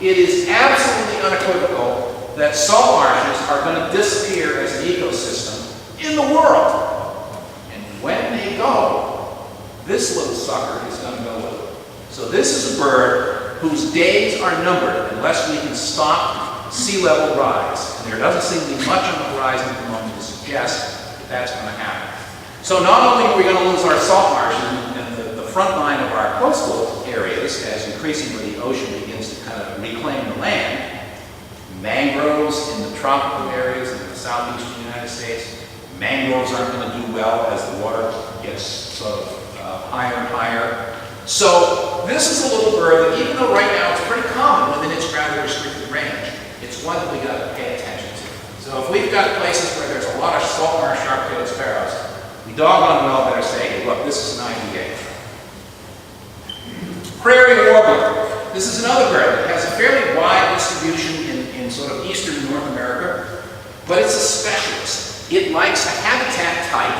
it is absolutely unequivocal that salt marshes are going to disappear as an ecosystem in the world. And when they go, this little sucker is going to go with it. So this is a bird whose days are numbered unless we can stop sea level rise. And there doesn't seem to be much on the horizon at the moment to suggest that that's going to happen. So not only are we going to lose our salt marshes and the front line of our coastal areas as increasingly the ocean begins to kind of reclaim the land, mangroves in the tropical areas in the southeastern United States, mangroves aren't going to do well as the water gets sort of higher and higher. So this is a little bird that even though right now it's pretty common within its rather restricted range, it's one that we got to pay attention to. So if we've got places where there's a lot of salt marsh sharp-tailed sparrows, we doggone well better say, hey, look, this is an IDA. Prairie warbler. This is another bird that has a fairly wide distribution in sort of eastern North America, but it's a specialist. It likes a habitat type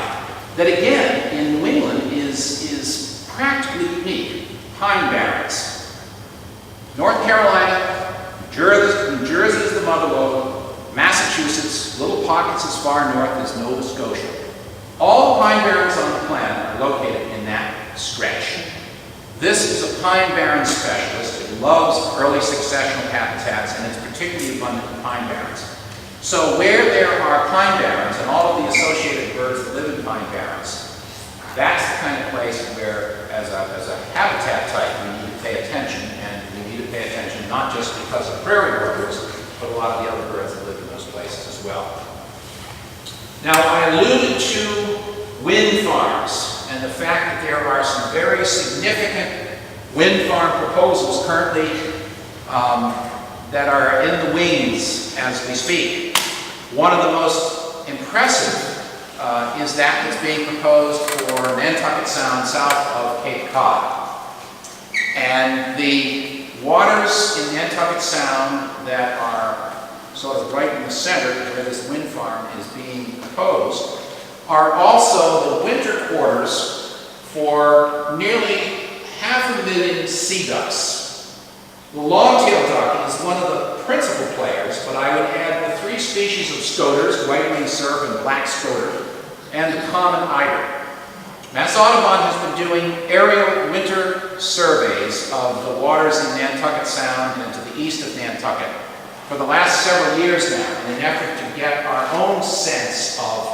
that, again, in New England is practically unique. Pine barrens. North Carolina, New Jersey is the motherlode, Massachusetts, little pockets as far north as Nova Scotia. All the pine barrens on the planet are located in that stretch. This is a pine barren specialist. It loves early successional habitats and it's particularly abundant in pine barrens. So where there are pine barrens and all of the associated birds that live in pine barrens, that's the kind of place where, as a habitat type, we need to pay attention, and we need to pay attention not just because of prairie warblers, but a lot of the other birds that live in those places as well. Now, I alluded to wind farms and the fact that there are some very significant wind farm proposals currently that are in the wings as we speak. One of the most impressive is that that's being proposed for Nantucket Sound south of Cape Cod. And the waters in Nantucket Sound that are sort of right in the center where this wind farm is being proposed are also the winter quarters for nearly 500,000 sea ducks. The long-tailed duck is one of the principal players, but I would add the 3 species of scoters, white-winged surf and black scoter, and the common eider. Mass Audubon has been doing aerial winter surveys of the waters in Nantucket Sound and to the east of Nantucket for the last several years now in an effort to get our own sense of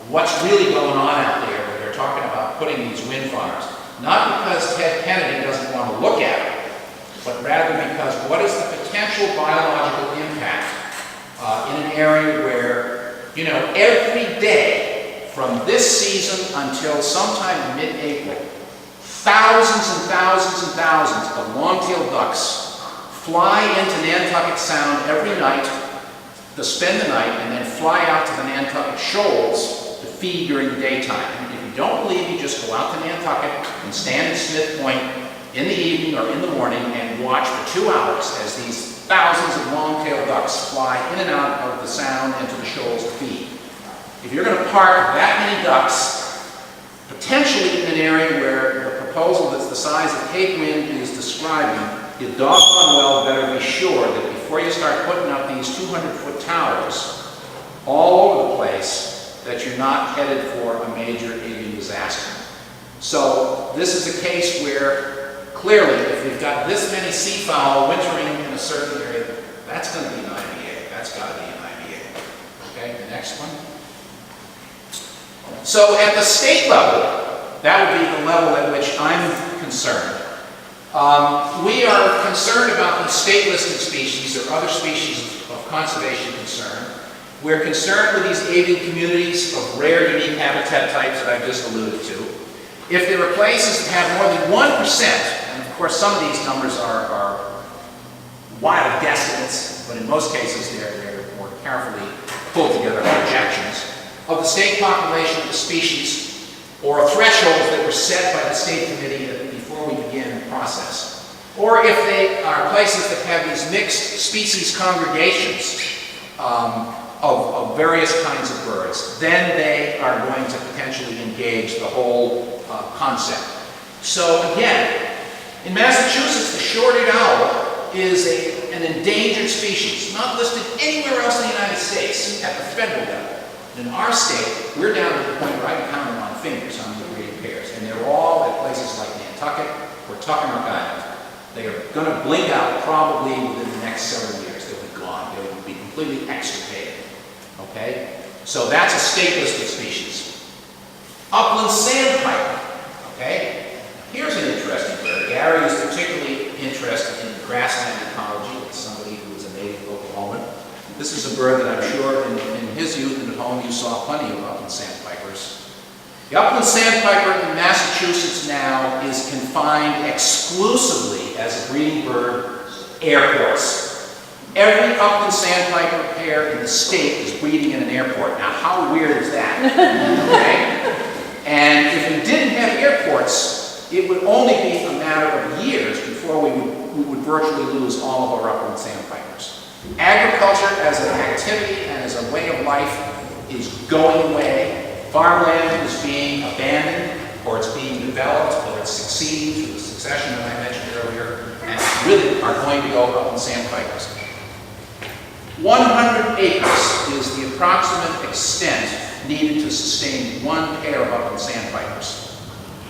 what's really going on out there when they're talking about putting these wind farms. Not because Ted Kennedy doesn't want to look at it, but rather because what is the potential biological impact in an area where, you know, every day from this season until sometime in mid-April, thousands and thousands and thousands of long-tailed ducks fly into Nantucket Sound every night to spend the night and then fly out to the Nantucket Shoals to feed during the daytime. And if you don't believe me, just go out to Nantucket and stand at Smith Point in the evening or in the morning and watch for 2 hours as these thousands of long-tailed ducks fly in and out of the Sound and to the shoals to feed. If you're going to park that many ducks, potentially in an area where the proposal that's the size that Cape Wind is describing, you doggone well better be sure that before you start putting up these 200-foot towers all over the place, that you're not headed for a major avian disaster. So this is a case where clearly, if we've got this many seafowl wintering in a certain area, that's going to be an IBA. That's got to be an IBA. Okay, the next one. So at the state level, that would be the level at which I'm concerned. We are concerned about these state-listed species or other species of conservation concern. We're concerned with these avian communities of rare, unique habitat types that I've just alluded to. If there are places that have more than 1%, and of course some of these numbers are wild guesstimates, but in most cases they're more carefully pulled together projections, of the state population of the species, or thresholds that were set by the state committee before we began the process. Or if they are places that have these mixed species congregations of various kinds of birds, then they are going to potentially engage the whole concept. So again, in Massachusetts, the short-eared owl is an endangered species, not listed anywhere else in the United States at the federal level. In our state, we're down to the point where I can count them on fingers on the breeding pairs, and they're all at places like Nantucket or Tuckernuck Island. They are going to blink out probably within the next several years. They'll be gone. They will be completely extirpated. Okay? So that's a state-listed species. Upland sandpiper. Okay? Here's an interesting bird. Gary is particularly interested in grassland ecology as somebody who is a native Oklahoman. This is a bird that I'm sure in his youth and at home you saw plenty of upland sandpipers. The upland sandpiper in Massachusetts now is confined exclusively as a breeding bird airports. Every upland sandpiper pair in the state is breeding in an airport. Now how weird is that? Okay? And if we didn't have airports, it would only be a matter of years before we would virtually lose all of our upland sandpipers. Agriculture as an activity and as a way of life is going away. Farmland is being abandoned, or it's being developed, or it's succeeding through the succession that I mentioned earlier, and really are going to go up in sandpipers. 100 acres is the approximate extent needed to sustain one pair of upland sandpipers.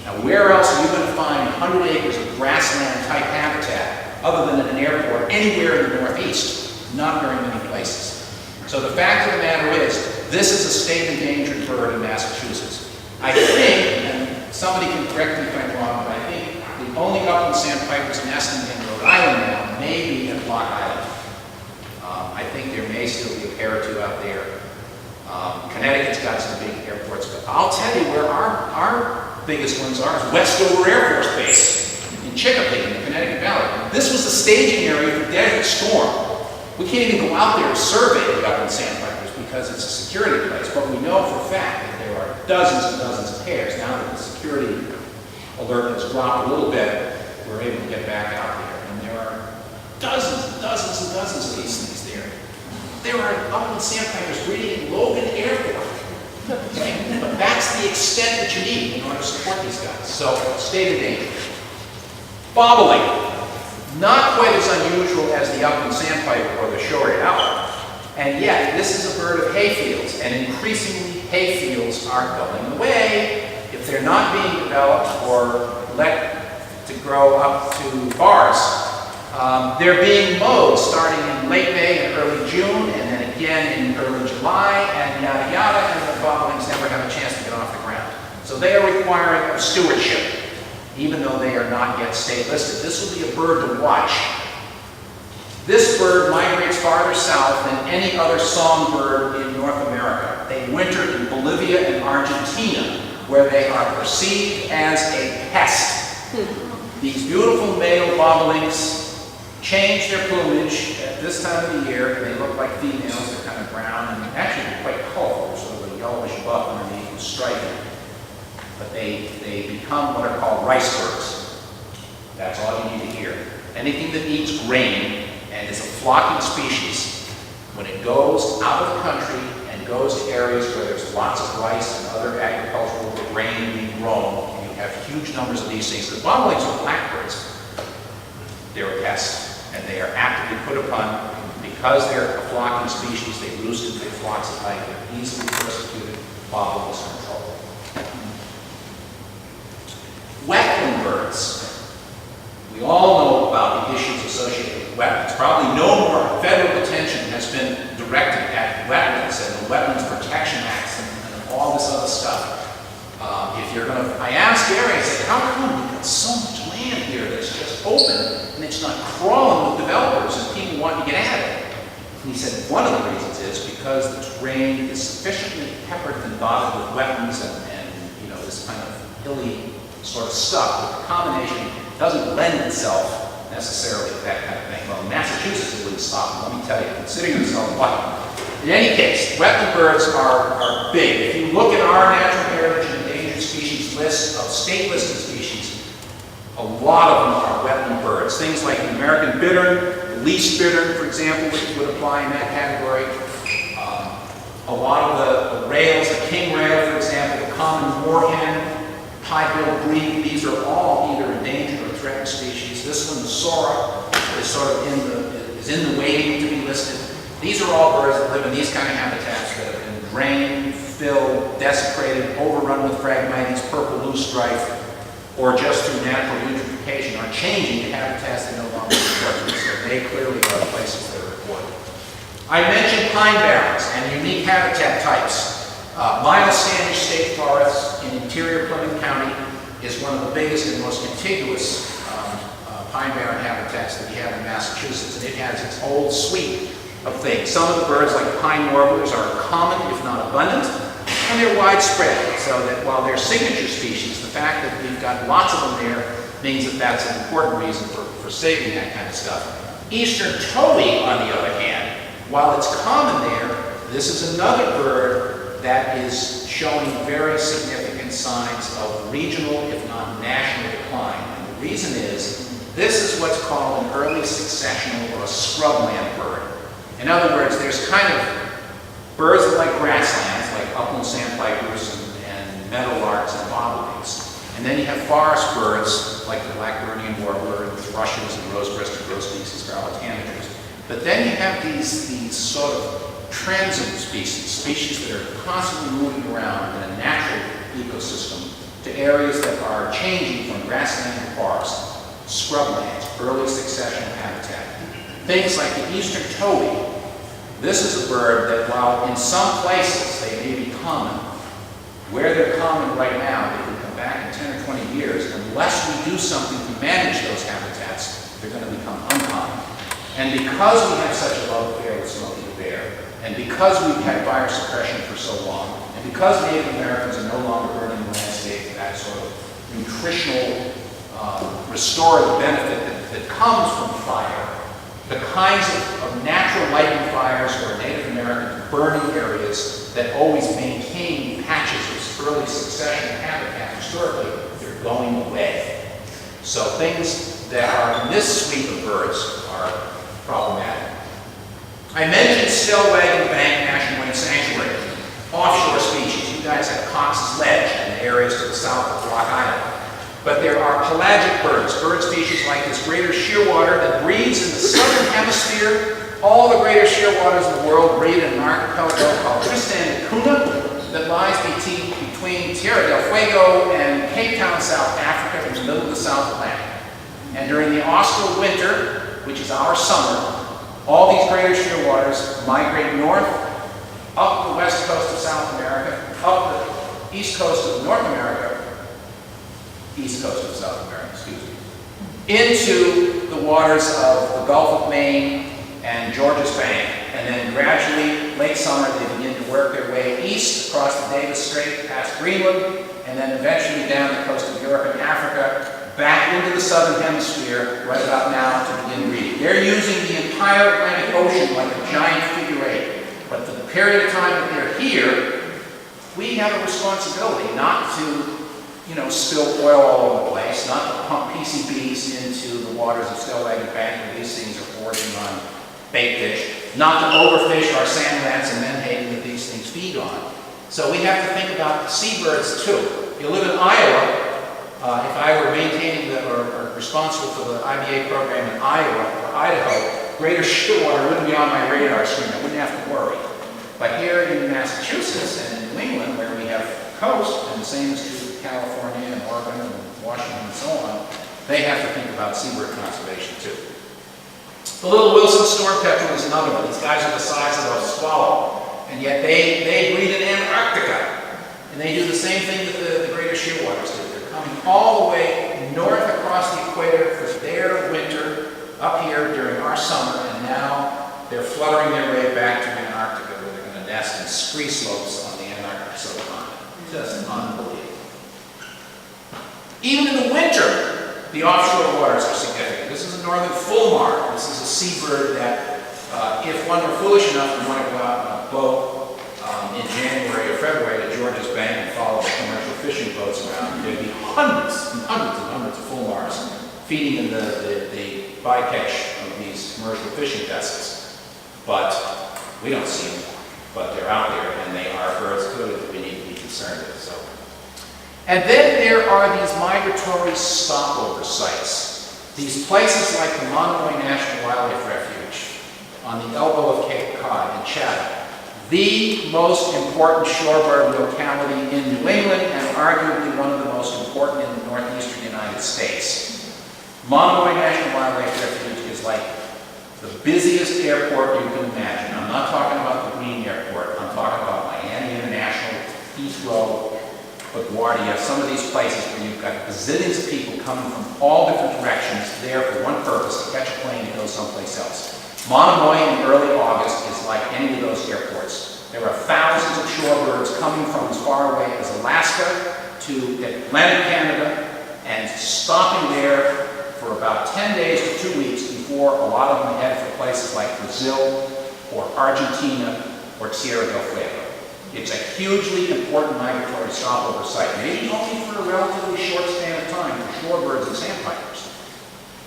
Now, where else are you going to find 100 acres of grassland-type habitat other than at an airport anywhere in the Northeast? Not very many places. So the fact of the matter is, this is a state-endangered bird in Massachusetts. I think, and somebody can correct me if I'm wrong, but I think the only upland sandpipers nesting in Rhode Island now may be at Block Island. I think there may still be a pair or two out there. Connecticut's got some big airports, but I'll tell you where our biggest ones are is Westover Air Force Base in Chicopee in the Connecticut Valley. This was the staging area for Desert Storm. We can't even go out there and survey the upland sandpipers because it's a security place, but we know for a fact that there are dozens and dozens of pairs. Now that the security alert has dropped a little bit, we're able to get back out there. And there are dozens and dozens and dozens of these things there. There are upland sandpipers breeding at Logan Airport. Okay? But that's the extent that you need in order to support these guys. So, state of danger. Bobbling. Not quite as unusual as the upland sandpiper or the showy owl. And yet, this is a bird of hayfields, and increasingly hayfields are going away if they're not being developed or let to grow up to forests. They're being mowed starting in late May and early June, and then again in early July, and yada yada, and the bobblings never have a chance to get off the ground. So they are requiring of stewardship, even though they are not yet state listed. This will be a bird to watch. This bird migrates farther south than any other songbird in North America. They winter in Bolivia and Argentina, where they are perceived as a pest. These beautiful male bobolinks change their plumage at this time of the year. They look like females. They're kind of brown and actually quite colorful, sort of a yellowish buff underneath and stripy. But they become what are called rice birds. That's all you need to hear. Anything that eats grain and is a flocking species, when it goes out of the country and goes to areas where there's lots of rice and other agricultural grain being grown, and you have huge numbers of these things. The bobolinks are blackbirds. They're a pest, and they are actively put upon because they're a flocking species. They roost in big flocks at night. They're easily persecuted. Bobolinks are in trouble. Wetland birds. We all know about the issues associated with wetlands. Probably no more federal attention has been directed at wetlands and the Wetlands Protection Acts and all this other stuff. If you're going to, I asked Gary, I said, how come we've got so much land here that's just open and it's not crawling with developers and people want to get at it? And he said, one of the reasons is because the terrain is sufficiently peppered and dotted with wetlands and you know, this kind of hilly sort of stuff. But the combination doesn't lend itself necessarily to that kind of thing. Well, in Massachusetts, it wouldn't stop them, let me tell you, considering themselves lucky. In any case, wetland birds are big. If you look at our natural heritage and endangered species list of state-listed species, a lot of them are wetland birds. Things like the American bittern, the least bittern, for example, which would apply in that category. A lot of the rails, the king rail, for example, the common moorhen, pie-billed grebe, these are all either endangered or threatened species. This one, the sora, is sort of in the waiting to be listed. These are all birds that live in these kind of habitats that have been drained, filled, desecrated, overrun with Phragmites, purple loosestrife, or just through natural eutrophication are changing to habitats that no longer support them. So they clearly are places that are important. I mentioned pine barrens and unique habitat types. Miles Standish State Forest in interior Plymouth County is one of the biggest and most contiguous pine barren habitats that we have in Massachusetts, and it has its whole suite of things. Some of the birds, like pine warblers, are common, if not abundant, and they're widespread, so that while they're signature species, the fact that we've got lots of them there means that that's an important reason for saving that kind of stuff. Eastern towhee, on the other hand, while it's common there, this is another bird that is showing very significant signs of regional, if not national, decline. And the reason is, this is what's called an early successional or a scrubland bird. In other words, there's kind of birds that like grasslands, like upland sandpipers and meadowlarks and bobolinks. And then you have forest birds, like the Blackburnian warbler and thrushes and rose-breasted grosbeaks and scarlet tanagers. But then you have these sort of transient species that are constantly moving around in a natural ecosystem to areas that are changing from grassland to forest. Scrublands, early successional habitat. Things like the eastern towhee. This is a bird that, while in some places they may be common, where they're common right now, they can come back in 10 or 20 years. Unless we do something to manage those habitats, they're going to become uncommon. And because we have such a love affair with Smokey the Bear, and because we've had fire suppression for so long, and because Native Americans are no longer burning the landscape for that sort of nutritional restorative benefit that comes from fire, the kinds of natural lighting fires where Native Americans burning areas that always maintain patches of early succession habitat historically, they're going away. So things that are in this suite of birds are problematic. I mentioned Stellwagen Bank National Marine Sanctuary, offshore species. You guys have Cox's Ledge in the areas to the south of Block Island. But there are pelagic birds, bird species like this greater shearwater that breeds in the southern hemisphere. All the greater shearwaters in the world breed in an archipelago called Tristan da Cunha that lies between Tierra del Fuego and Cape Town, South Africa, in the middle of the South Atlantic. And during the austral winter, which is our summer, all these greater shearwaters migrate north, up the west coast of South America, up the east coast of North America, east coast of South America, excuse me, into the waters of the Gulf of Maine and Georges Bank. And then gradually, late summer, they begin to work their way east across the Davis Strait, past Greenland, and then eventually down the coast of Europe and Africa, back into the southern hemisphere, right about now, to begin breeding. They're using the entire Atlantic Ocean like a giant figure eight. But for the period of time that they're here, we have a responsibility not to spill oil all over the place, not to pump PCBs into the waters of Stellwagen Bank where these things are foraging on bait fish, not to overfish our sand rats and menhaden that these things feed on. So we have to think about seabirds too. If you live in Iowa, if I were maintaining or responsible for the IBA program in Iowa or Idaho, greater shearwater wouldn't be on my radar screen. I wouldn't have to worry. But here in Massachusetts and in New England, where we have coast, and the same is true of California and Oregon and Washington and so on, they have to think about seabird conservation too. The little Wilson storm petrel is another one. These guys are the size of a swallow, and yet they breed in Antarctica. And they do the same thing that the greater shearwaters do. They're coming all the way north across the equator for their winter up here during our summer, and now they're fluttering their way back to Antarctica where they're going to nest in scree slopes on the Antarctic subcontinent. Just unbelievable. Even in the winter, the offshore waters are significant. This is a northern fulmar. This is a seabird that, if one were foolish enough to want to go out on a boat in January or February to Georges Bank and follow the commercial fishing boats around, there'd be hundreds and hundreds and hundreds of fulmars feeding in the bycatch of these commercial fishing vessels. But we don't see them. But they're out there, and they are birds clearly that we need to be concerned with. So. And then there are these migratory stopover sites. These places like the Monomoy National Wildlife Refuge on the elbow of Cape Cod in Chatham, the most important shorebird locality in New England and arguably one of the most important in the northeastern United States. Monomoy National Wildlife Refuge is like the busiest airport you can imagine. I'm not talking about the Green Airport. I'm talking about Miami International, Heathrow, LaGuardia, some of these places where you've got bazillions of people coming from all different directions there for one purpose, to catch a plane and go someplace else. Monomoy in early August is like any of those airports. There are thousands of shorebirds coming from as far away as Alaska to Atlantic Canada and stopping there for about 10 days to 2 weeks before a lot of them head for places like Brazil or Argentina or Tierra del Fuego. It's a hugely important migratory stopover site, maybe only for a relatively short span of time for shorebirds and sandpipers.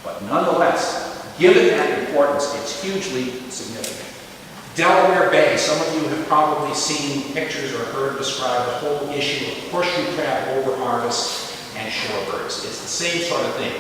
But nonetheless, given that importance, it's hugely significant. Delaware Bay, some of you have probably seen pictures or heard describe the whole issue of horseshoe crab overharvest and shorebirds. It's the same sort of thing.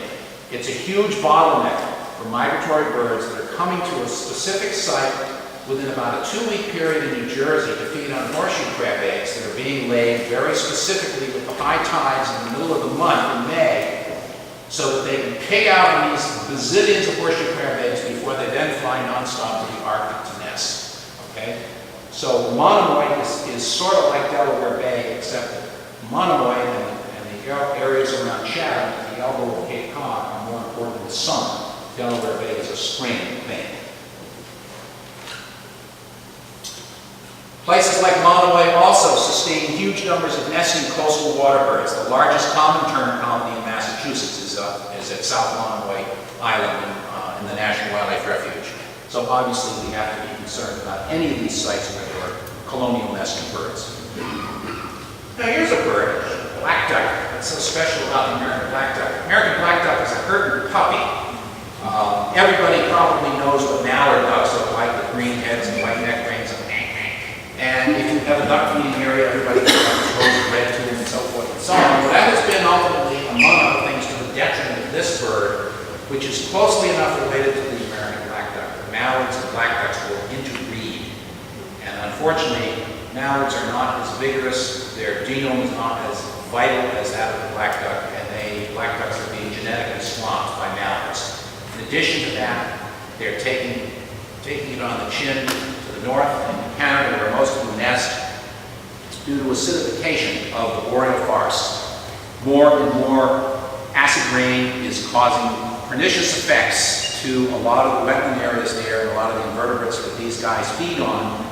It's a huge bottleneck for migratory birds that are coming to a specific site within about a 2-week period in New Jersey to feed on horseshoe crab eggs that are being laid very specifically with the high tides in the middle of the month in May, so that they can pig out on these bazillions of horseshoe crab eggs before they then fly nonstop to the Arctic to nest. Okay? So Monomoy is sort of like Delaware Bay, except that Monomoy and the areas around Chatham at the elbow of Cape Cod are more important in the summer. Delaware Bay is a spring thing. Places like Monomoy also sustain huge numbers of nesting coastal waterbirds. The largest common tern colony in Massachusetts is at South Monomoy Island in the National Wildlife Refuge. So obviously we have to be concerned about any of these sites where there are colonial nesting birds. Now here's a bird, black duck. What's so special about the American black duck? American black duck is a herd puppy. Everybody probably knows what mallard ducks look like, with green heads and white neck rings and if you have a duck feeding area, everybody goes red to them and so forth and so on. But that has been ultimately, among other things, to the detriment of this bird, which is closely enough related to the American black duck. The mallards and black ducks will interbreed. And unfortunately, mallards are not as vigorous, their genome is not as vital as that of the black duck, and black ducks are being genetically swamped by mallards. In addition to that, they're taking it on the chin to the north in Canada, where most of them nest, due to acidification of the boreal forests. More and more acid rain is causing pernicious effects to a lot of the wetland areas there and a lot of the invertebrates that these guys feed on.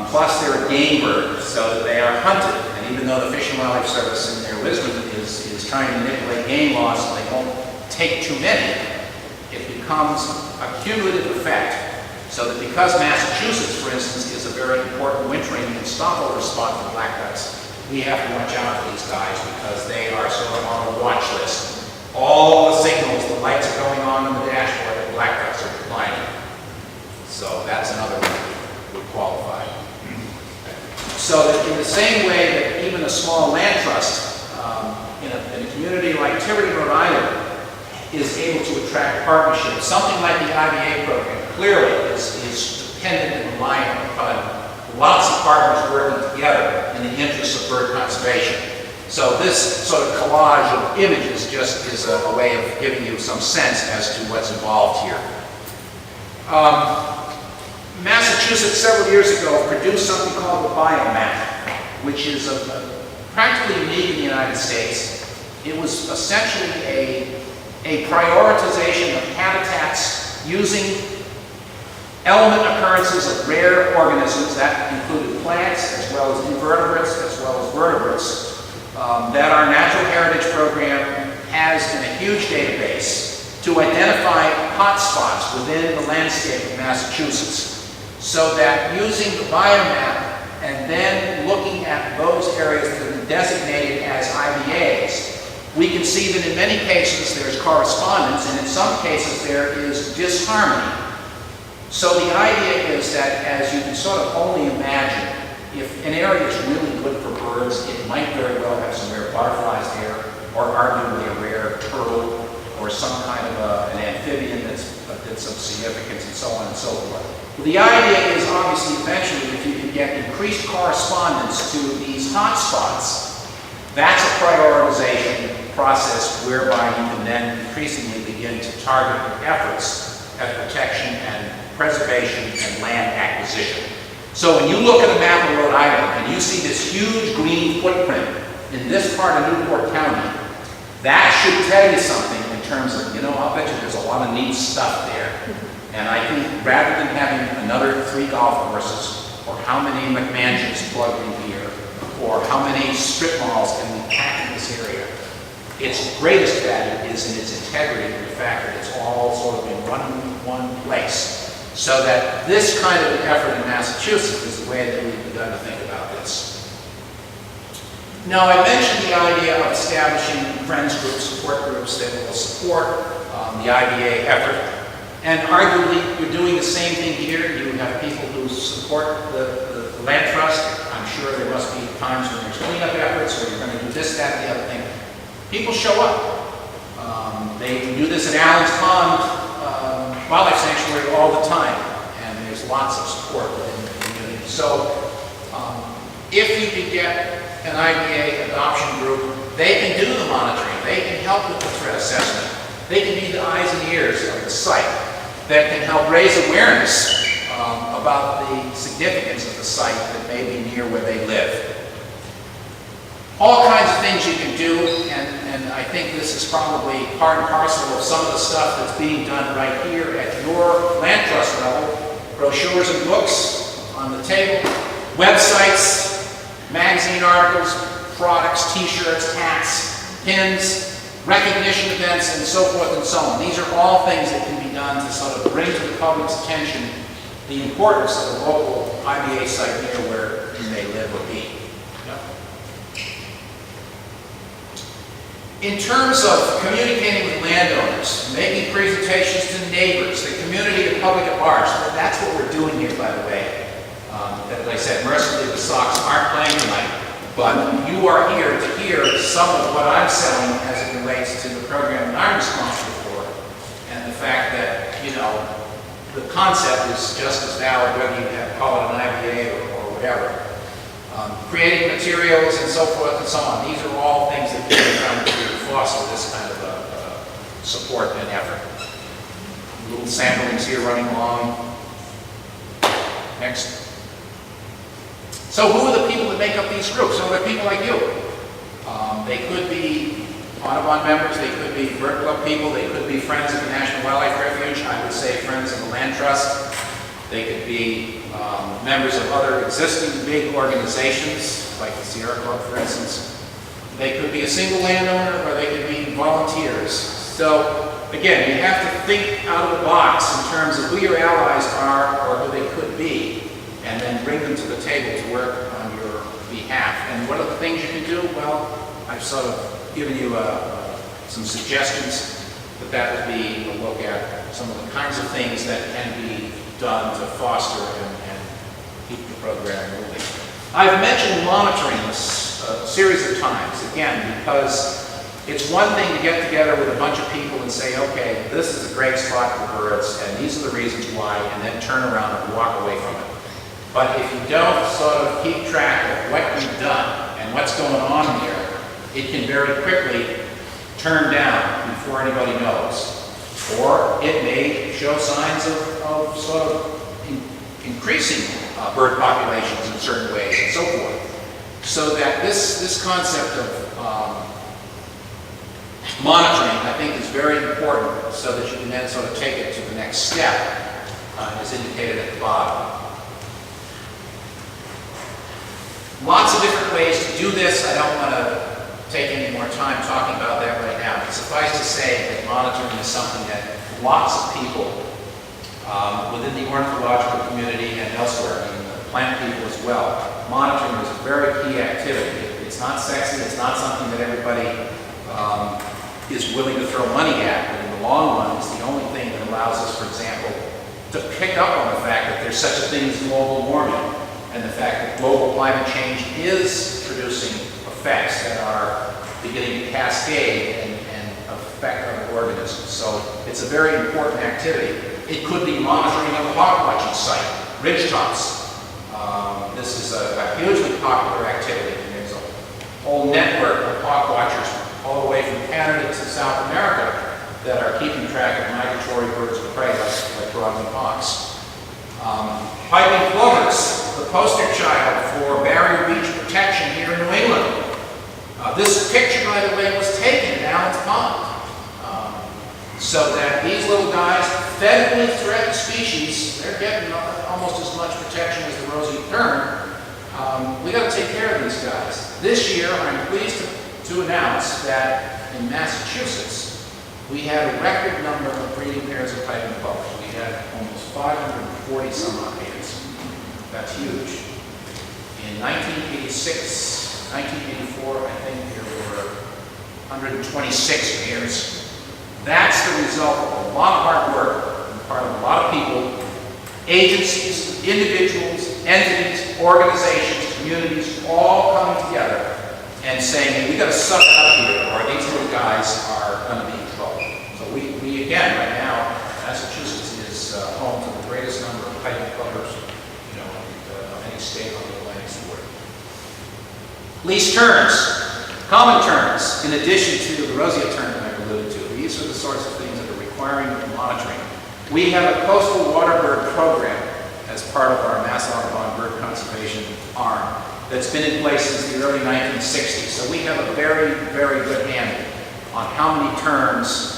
Plus, they're a game bird, so that they are hunted. And even though the Fish and Wildlife Service, in their wisdom, is trying to manipulate game laws so they won't take too many, it becomes a cumulative effect. So that because Massachusetts, for instance, is a very important wintering and stopover spot for black ducks, we have to watch out for these guys because they are sort of on a watch list. All the signals, the lights are going on the dashboard, and black ducks are declining. So that's another one that would qualify. So that in the same way that even a small land trust in a community like Tiverton, Rhode Island, is able to attract partnerships, something like the IBA program clearly is dependent and reliant upon lots of partners working together in the interests of bird conservation. So this sort of collage of images just is a way of giving you some sense as to what's involved here. Massachusetts several years ago produced something called the Biomap, which is practically unique in the United States. It was essentially a prioritization of habitats using element occurrences of rare organisms, that included plants as well as invertebrates as well as vertebrates, that our Natural Heritage Program has in a huge database to identify hotspots within the landscape of Massachusetts. So that using the biomap and then looking at those areas that have been designated as IBAs, we can see that in many cases there's correspondence, and in some cases there is disharmony. So the idea is that, as you can sort of only imagine, if an area is really good for birds, it might very well have some rare butterflies there, or arguably a rare turtle, or some kind of an amphibian that's of significance, and so on and so forth. Well, the idea is obviously eventually, if you can get increased correspondence to these hotspots, that's a prioritization process whereby you can then increasingly begin to target your efforts at protection and preservation and land acquisition. So when you look at a map of Rhode Island and you see this huge green footprint in this part of Newport County, that should tell you something in terms of, I'll bet you there's a lot of neat stuff there. And I think rather than having another 3 golf courses, or how many McMansions plugged in here, or how many strip malls can we pack in this area, its greatest value is in its integrity and the fact that it's all sort of in one place. So that this kind of an effort in Massachusetts is the way that we've begun to think about this. Now, I mentioned the idea of establishing friends groups, support groups that will support the IBA effort. And arguably, you're doing the same thing here. You have people who support the land trust. I'm sure there must be times when there's cleanup efforts, or you're going to do this, that, and the other thing. People show up. They do this at Allen's Pond Wildlife Sanctuary all the time, and there's lots of support within the community. So if you can get an IBA adoption group, they can do the monitoring, they can help with the threat assessment, they can be the eyes and ears of the site that can help raise awareness about the significance of the site that may be near where they live. All kinds of things you can do, and I think this is probably part and parcel of some of the stuff that's being done right here at your land trust level. Brochures and books on the table, websites, magazine articles, products, t-shirts, hats, pins, recognition events, and so forth and so on. These are all things that can be done to sort of bring to the public's attention the importance of a local IBA site near where you may live or be. In terms of communicating with landowners, making presentations to neighbors, the community, the public at large, that's what we're doing here, by the way. As I said, mercifully the Sox aren't playing tonight, but you are here to hear some of what I'm selling as it relates to the program that I'm responsible for, and the fact that, you know, the concept is just as valid whether you call it an IBA or whatever. Creating materials and so forth and so on. These are all things that we're trying to foster this kind of support and effort. Little samplings here running along. Next. So who are the people that make up these groups? So they're people like you. They could be Audubon members, they could be bird club people, they could be friends of the National Wildlife Refuge, I would say friends of the Land Trust. They could be members of other existing big organizations, like the Sierra Club, for instance. They could be a single landowner, or they could be volunteers. So, again, you have to think out of the box in terms of who your allies are, or who they could be, and then bring them to the table to work on your behalf. And what are the things you can do? Well, I've sort of given you some suggestions, but that would be a look at some of the kinds of things that can be done to foster and keep the program moving. I've mentioned monitoring this a series of times, again, because it's one thing to get together with a bunch of people and say, okay, this is a great spot for birds, and these are the reasons why, and then turn around and walk away from it. But if you don't sort of keep track of what you've done and what's going on here, it can very quickly turn down before anybody knows. Or it may show signs of sort of increasing bird populations in certain ways and so forth. So that this concept of monitoring, I think, is very important so that you can then sort of take it to the next step, as indicated at the bottom. Lots of different ways to do this. I don't want to take any more time talking about that right now. But suffice to say that monitoring is something that lots of people within the ornithological community and elsewhere, and the plant people as well, monitoring is a very key activity. It's not sexy, it's not something that everybody is willing to throw money at, but in the long run, it's the only thing that allows us, for example, to pick up on the fact that there's such a thing as global warming, and the fact that global climate change is producing effects that are beginning to cascade and affect other organisms. So it's a very important activity. It could be monitoring of a hawk watching site, ridgetops. This is a hugely popular activity. And there's a whole network of hawk watchers all the way from Canada to South America that are keeping track of migratory birds of prey like broadwing hawks. Piping plovers, the poster child for barrier beach protection here in New England. This picture, by the way, was taken in Allen's Pond. So that these little guys, federally threatened species, they're getting almost as much protection as the rosy tern. We got to take care of these guys. This year, I'm pleased to announce that in Massachusetts, we had a record number of breeding pairs of piping plovers. We had almost 540 some odd pairs. That's huge. In 1986, 1984, I think there were 126 pairs. That's the result of a lot of hard work on the part of a lot of people, agencies, individuals, entities, organizations, communities, all coming together and saying, hey, we got to suck it up here, or these little guys are going to be in trouble. So we again, right now, Massachusetts is home to the greatest number of piping plovers, of any state on the Atlantic seaboard. Least terns, common terns, in addition to the roseate tern that I alluded to. These are the sorts of things that are requiring monitoring. We have a coastal water bird program as part of our Mass Audubon Bird Conservation arm that's been in place since the early 1960s. So we have a very, very good handle on how many terns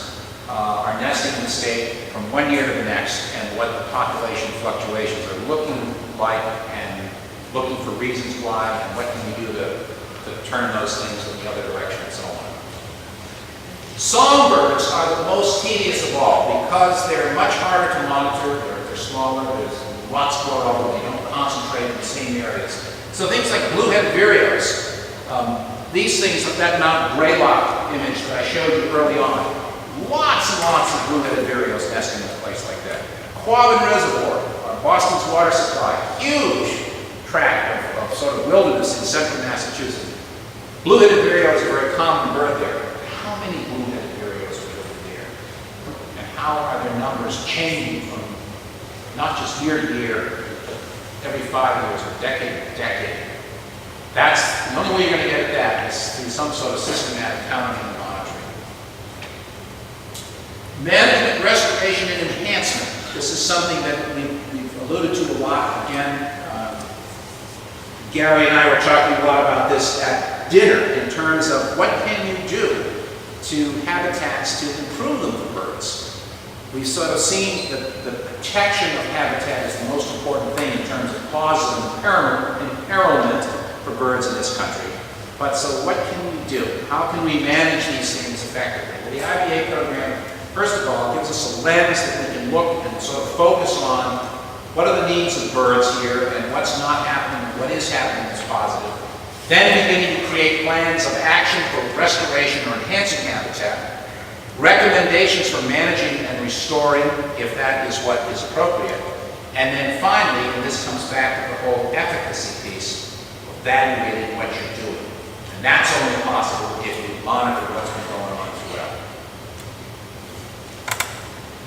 are nesting in the state from one year to the next and what the population fluctuations are looking like and looking for reasons why and what can we do to turn those things in the other direction and so on. Songbirds are the most tedious of all because they're much harder to monitor, they're smaller, there's lots going on, they don't concentrate in the same areas. So things like blue-headed vireos, these things, that Mount Greylock image that I showed you early on, lots and lots of blue-headed vireos nesting in a place like that. Quabbin Reservoir, Boston's water supply, huge tract of sort of wilderness in central Massachusetts. Blue-headed vireo is a very common bird there. How many blue-headed vireos are living there? And how are their numbers changing from not just year to year, every 5 years, or decade to decade? That's the only way you're going to get at that is through some sort of systematic counting and monitoring. Management, restoration, and enhancement. This is something that we've alluded to a lot. Again, Gary and I were talking a lot about this at dinner in terms of what can you do to habitats to improve them for birds. We've sort of seen that the protection of habitat is the most important thing in terms of causes of imperilment for birds in this country. But so what can we do? How can we manage these things effectively? Well, the IBA program, first of all, gives us a lens that we can look and sort of focus on what are the needs of birds here and what's not happening, what is happening that's positive. Then beginning to create plans of action for restoration or enhancing habitat, recommendations for managing and restoring if that is what is appropriate. And then finally, and this comes back to the whole efficacy piece, evaluating what you're doing. And that's only possible if you monitor what's been going on throughout.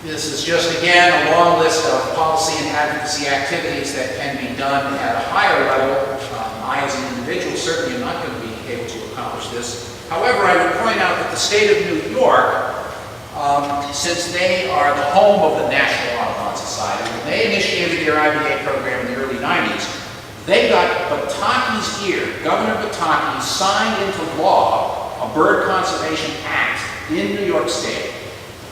This is just, again, a long list of policy and advocacy activities that can be done at a higher level. I, as an individual, certainly am not going to be able to accomplish this. However, I would point out that the state of New York, since they are the home of the National Audubon Society, when they initiated their IBA program in the early 90s, they got Bataki's ear. Governor Bataki signed into law a Bird Conservation Act in New York State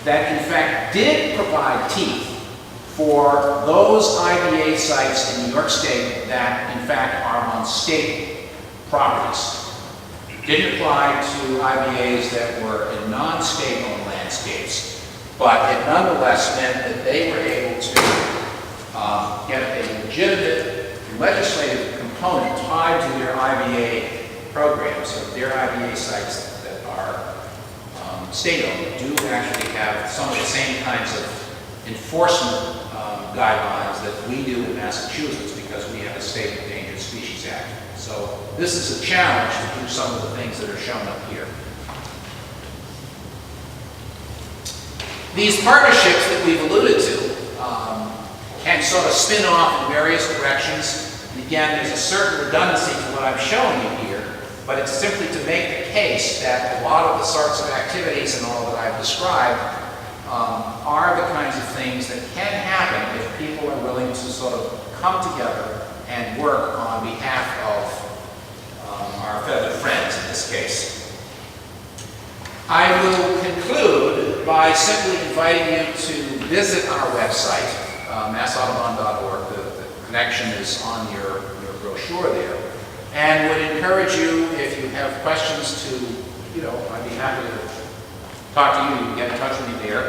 that in fact did provide teeth for those IBA sites in New York State that in fact are on state properties. It didn't apply to IBAs that were in non-state owned landscapes, but it nonetheless meant that they were able to get a legitimate legislative component tied to their IBA program. So their IBA sites that are state-owned do actually have some of the same kinds of enforcement guidelines that we do in Massachusetts because we have a State Endangered Species Act. So this is a challenge to do some of the things that are shown up here. These partnerships that we've alluded to can sort of spin off in various directions. And again, there's a certain redundancy to what I'm showing you here, but it's simply to make the case that a lot of the sorts of activities and all that I've described are the kinds of things that can happen if people are willing to sort of come together and work on behalf of our feathered friends in this case. I will conclude by simply inviting you to visit our website, massaudubon.org. The connection is on your brochure there. And would encourage you, if you have questions, to, I'd be happy to talk to you. You can get in touch with me there.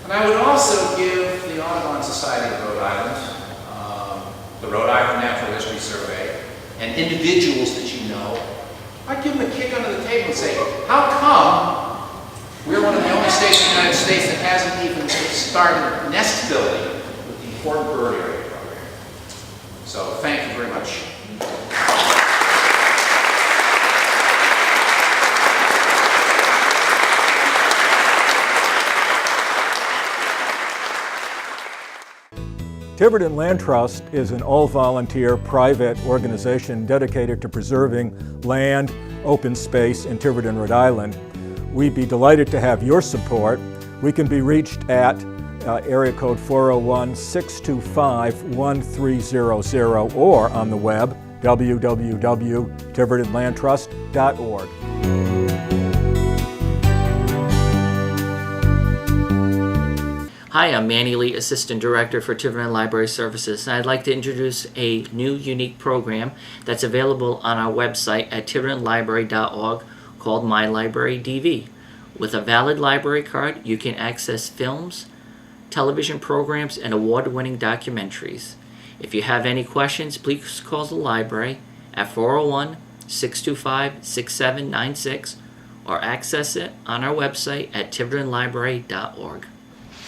And I would also give the Audubon Society of Rhode Island, the Rhode Island Natural History Survey, and individuals that you know, I'd give them a kick under the table and say, how come we're one of the only states in the United States that hasn't even started nest building with the important bird area program? So thank you very much. Tiverton Land Trust is an all-volunteer private organization dedicated to preserving land, open space in Tiverton, Rhode Island. We'd be delighted to have your support. We can be reached at area code 401-625-1300 or on the web www.tivertonlandtrust.org. Hi, I'm Manny Lee, Assistant Director for Tiverton Library Services, and I'd like to introduce a new unique program that's available on our website at tivertonlibrary.org called My Library DV. With a valid library card, you can access films, television programs, and award-winning documentaries. If you have any questions, please call the library at 401-625-6796 or access it on our website at tivertonlibrary.org.